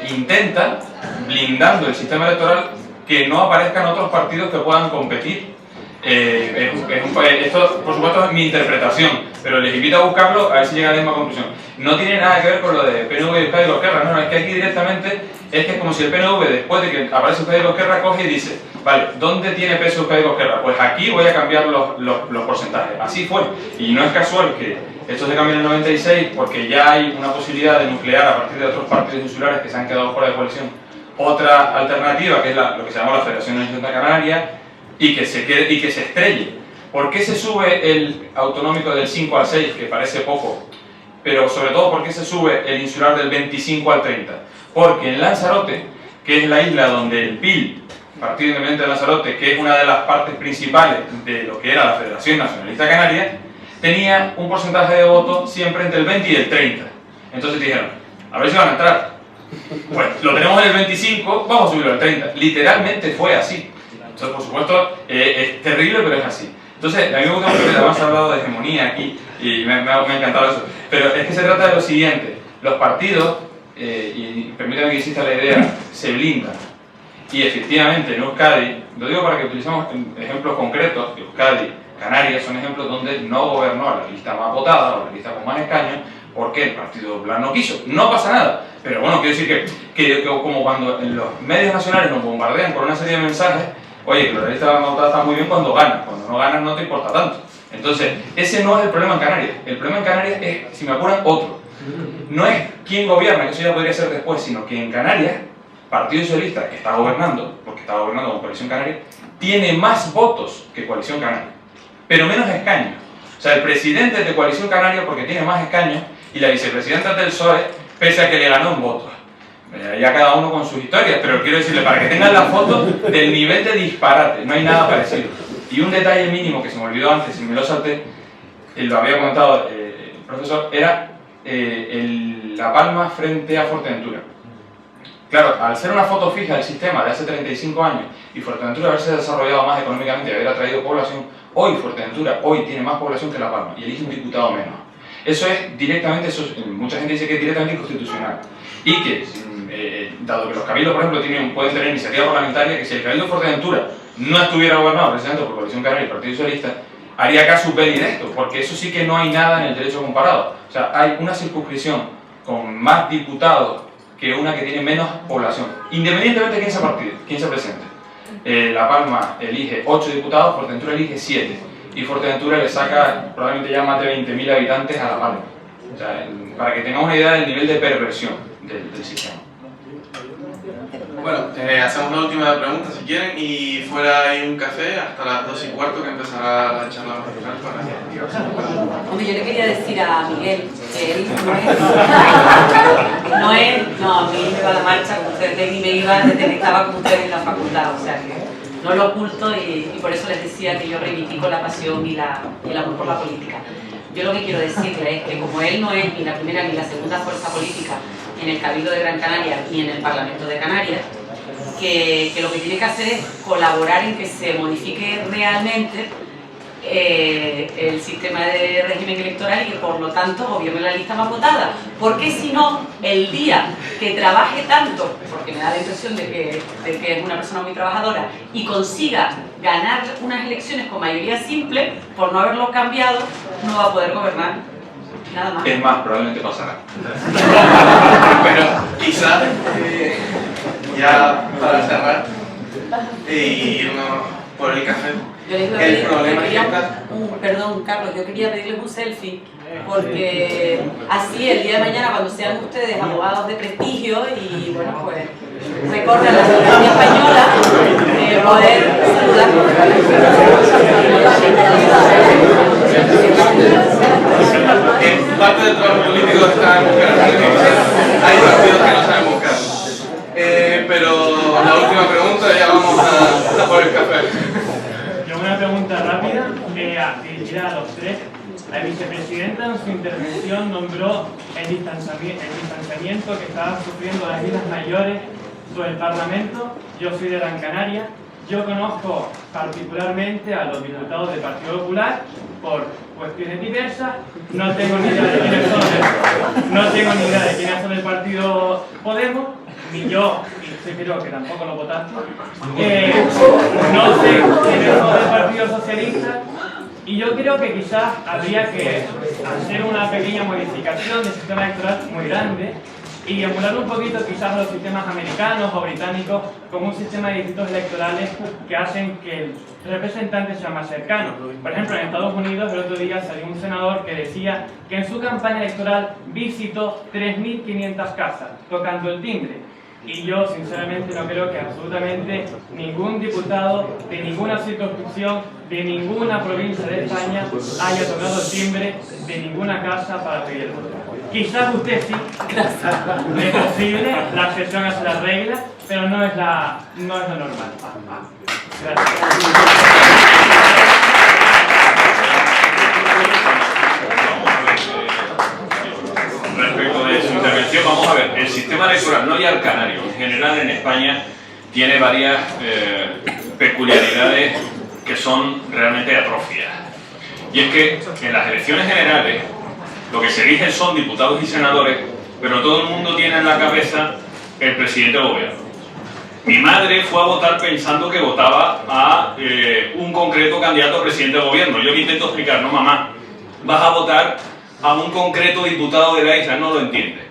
intenta, blindando el sistema electoral, que no aparezcan otros partidos que puedan competir. Esto, por supuesto, es mi interpretación, pero les invito a buscarlo a ver si llegan a la misma conclusión. No tiene nada que ver con lo de PNV y Euskadi Ezkerra, no, es que aquí directamente es que es como si el PNV, después de que aparece Euskadi Ezkerra, coge y dice, vale, ¿dónde tiene peso Euskadi Ezkerra? Pues aquí voy a cambiar los porcentajes. Así fue, y no es casual que esto se cambie en el 96 porque ya hay una posibilidad de nuclear a partir de otros partidos insulares que se han quedado fuera de coalición otra alternativa, que es lo que se llama la Federación Nacional Canaria, y que se estrelle. ¿Por qué se sube el autonómico del 5 al 6, que parece poco? Pero sobre todo, ¿por qué se sube el insular del 25 al 30? Porque en Lanzarote, que es la isla donde el PIL, Partido Independiente de Lanzarote, que es una de las partes principales de lo que era la Federación Nacionalista Canaria, tenía un porcentaje de votos siempre entre el 20 y el 30. Entonces dijeron, a ver si van a entrar. Pues lo tenemos en el 25, vamos a subirlo al 30. Literalmente fue así. Entonces, por supuesto, es terrible, pero es así. Entonces, a mí me gusta mucho que además ha hablado de hegemonía aquí y me ha encantado eso. Pero es que se trata de lo siguiente. Los partidos, y permítanme que insista la idea, se blindan. Y efectivamente, en Euskadi, lo digo para que utilicemos ejemplos concretos, Euskadi, Canarias son ejemplos donde no gobernó la lista más votada o la lista con más escaños, porque el Partido Popular no quiso. No pasa nada. Pero bueno, quiero decir que como cuando en los medios nacionales nos bombardean con una serie de mensajes, oye, que la lista más votada está muy bien cuando ganas, cuando no ganas no te importa tanto. Entonces, ese no es el problema en Canarias. El problema en Canarias es, si me apuran, otro. No es quién gobierna, que eso ya podría ser después, sino que en Canarias, Partido Socialista, que está gobernando, porque está gobernando con Coalición Canaria, tiene más votos que Coalición Canaria, pero menos escaños. O sea, el presidente es de Coalición Canaria porque tiene más escaños y la vicepresidenta del PSOE, pese a que le ganó en votos. Ya cada uno con sus historias, pero quiero decirle, para que tengan la foto del nivel de disparate, no hay nada parecido. Y un detalle mínimo que se me olvidó antes y me lo salté, lo había comentado el profesor, era La Palma frente a Fuerteventura. Claro, al ser una foto fija del sistema de hace 35 años y Fuerteventura haberse desarrollado más económicamente y haber atraído población, hoy Fuerteventura tiene más población que La Palma y elige un diputado menos. Eso es directamente, mucha gente dice que es directamente inconstitucional. Y que, dado que los cabildos, por ejemplo, pueden tener iniciativa parlamentaria, que si el cabildo de Fuerteventura no estuviera gobernado precisamente por Coalición Canaria y el Partido Socialista, haría caso directo, porque eso sí que no hay nada en el derecho comparado. O sea, hay una circunscripción con más diputados que una que tiene menos población, independientemente de quién se presente. La Palma elige 8 diputados, Fuerteventura elige 7. Y Fuerteventura le saca probablemente ya más de 20.000 habitantes a La Palma. O sea, para que tengamos una idea del nivel de perversión del sistema. Bueno, hacemos la última pregunta si quieren y fuera hay un café hasta las 2:15 que empezará la charla magistral para Hombre, yo le quería decir a Miguel que él no, a mí me va a la marcha como ustedes ven y me iba desde que estaba con ustedes en la facultad, o sea que no lo oculto y por eso les decía que yo reivindico la pasión y el amor por la política. Yo lo que quiero decirle es que como él no es ni la primera ni la segunda fuerza política en el Cabildo de Gran Canaria ni en el Parlamento de Canarias, que lo que tiene que hacer es colaborar en que se modifique realmente el sistema de régimen electoral y que por lo tanto gobierne la lista más votada. Porque si no, el día que trabaje tanto, porque me da la impresión de que es una persona muy trabajadora, y consiga ganar unas elecciones con mayoría simple, por no haberlo cambiado, no va a poder gobernar. Nada más. Es más, probablemente pasará. Pero quizás, ya para cerrar y irnos por el café, el problema es que perdón, Carlos, yo quería pedirles un selfie, porque así el día de mañana, cuando sean ustedes abogados de prestigio y bueno, pues recorran la ciudadanía española, poder saludarlos. Parte del trabajo político está en buscar hay partidos que no saben buscar. Pero la última pregunta, ya vamos a por el café. Yo una pregunta rápida, dirigida a los tres. La vicepresidenta en su intervención nombró el distanciamiento que estaban sufriendo las Islas Mayores sobre el Parlamento. Yo soy de Gran Canaria. Yo conozco particularmente a los diputados del Partido Popular por cuestiones diversas. No tengo ni idea de quiénes son del Partido Podemos, ni yo, y creo que tampoco lo votaste. No sé quiénes son del Partido Socialista. Y yo creo que quizás habría que hacer una pequeña modificación del sistema electoral muy grande y emular un poquito quizás los sistemas americanos o británicos como un sistema de distritos electorales que hacen que el representante sea más cercano. Por ejemplo, en Estados Unidos el otro día salió un senador que decía que en su campaña electoral visitó 3.500 casas tocando el timbre. Y yo sinceramente no creo que absolutamente ningún diputado de ninguna circunscripción, de ninguna provincia de España haya tocado el timbre de ninguna casa para pedir el voto. Quizás usted sí, es posible, la excepción hace la regla, pero no es lo normal. Gracias. Respecto de su intervención, vamos a ver, el sistema electoral, no ya el canario, en general en España tiene varias peculiaridades que son realmente atrofias. Y es que en las elecciones generales lo que se eligen son diputados y senadores, pero todo el mundo tiene en la cabeza el presidente del gobierno. Mi madre fue a votar pensando que votaba a un concreto candidato a presidente del gobierno. Yo le intento explicar, no mamá, vas a votar a un concreto diputado de la isla, no lo entiende.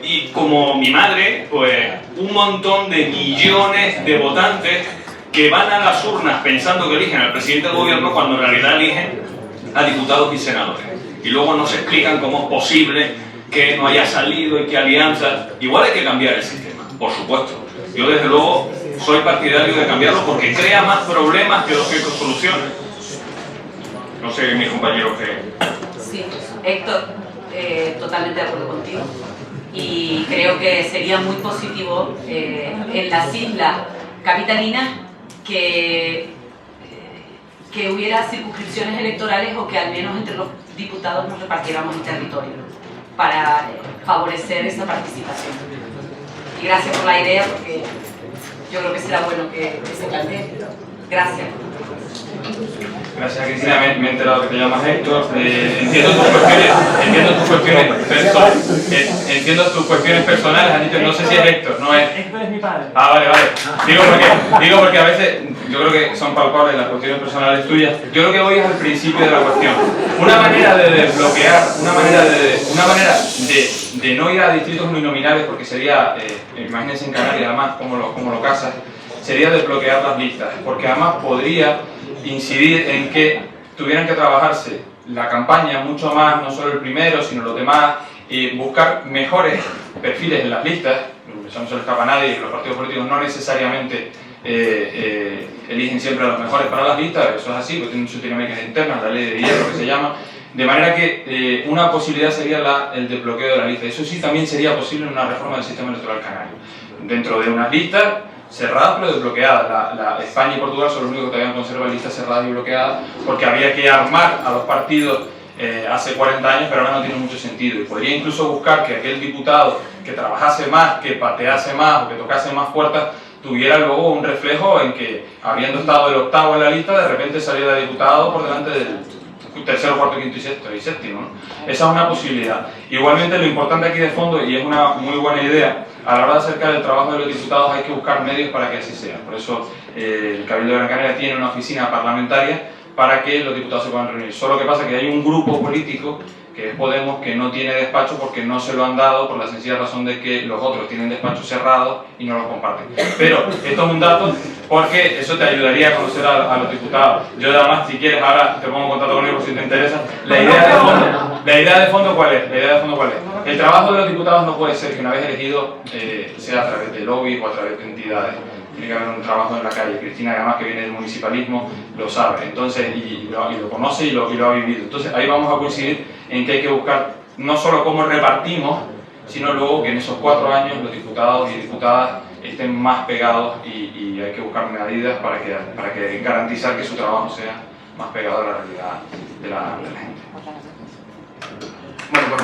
Y como mi madre, pues un montón de millones de votantes que van a las urnas pensando que eligen al presidente del gobierno cuando en realidad eligen a diputados y senadores. Y luego nos explican cómo es posible que no haya salido y que alianzas. Igual hay que cambiar el sistema, por supuesto. Yo desde luego soy partidario de cambiarlo porque crea más problemas que los que soluciona. No sé mis compañeros qué. Sí, Héctor, totalmente de acuerdo contigo. Y creo que sería muy positivo en las islas capitalinas que hubiera circunscripciones electorales o que al menos entre los diputados nos repartiéramos el territorio para favorecer esa participación. Y gracias por la idea, porque yo creo que será bueno que se plantee. Gracias. Gracias, Cristina. Me he enterado que te llamas Héctor. Entiendo tus cuestiones personales. Han dicho, no sé si es Héctor, no es. Héctor es mi padre. Ah, vale. Digo porque a veces yo creo que son palpables las cuestiones personales tuyas. Yo creo que hoy es al principio de la cuestión. Una manera de desbloquear, una manera de no ir a distritos uninominales, porque sería, imagínense en Canarias además cómo lo casas, sería desbloquear las listas, porque además podría incidir en que tuvieran que trabajarse la campaña mucho más, no solo el primero, sino los demás, y buscar mejores perfiles en las listas. Eso no se le escapa a nadie, los partidos políticos no necesariamente eligen siempre a los mejores para las listas, eso es así, porque tienen sus dinámicas internas, la ley de hierro que se llama, de manera que una posibilidad sería el desbloqueo de la lista. Eso sí también sería posible en una reforma del sistema electoral canario, dentro de unas listas cerradas pero desbloqueadas. España y Portugal son los únicos que todavía conservan listas cerradas y bloqueadas, porque había que armar a los partidos hace 40 años, pero ahora no tiene mucho sentido. Y podría incluso buscar que aquel diputado que trabajase más, que patease más o que tocase más puertas, tuviera luego un reflejo en que, habiendo estado el octavo en la lista, de repente saliera diputado por delante del tercero, cuarto, quinto y séptimo, ¿no? Esa es una posibilidad. Igualmente, lo importante aquí de fondo, y es una muy buena idea, a la hora de acercar el trabajo de los diputados hay que buscar medios para que así sea. Por eso el Cabildo de Gran Canaria tiene una oficina parlamentaria para que los diputados se puedan reunir. Solo que pasa que hay un grupo político, que es Podemos, que no tiene despacho porque no se lo han dado por la sencilla razón de que los otros tienen despachos cerrados y no los comparten. Pero esto es un dato porque eso te ayudaría a conocer a los diputados. Yo además, si quieres, ahora te pongo en contacto con ellos por si te interesa. La idea de fondo, ¿cuál es? El trabajo de los diputados no puede ser que una vez elegido sea a través de lobbies o a través de entidades. Tiene que haber un trabajo en la calle. Cristina, además, que viene del municipalismo, lo sabe. Entonces, y lo conoce y lo ha vivido. Entonces, ahí vamos a coincidir en que hay que buscar no solo cómo repartimos, sino luego que en esos 4 años los diputados y diputadas estén más pegados y hay que buscar medidas para que garantizar que su trabajo sea más pegado a la realidad de la gente. Bueno, pues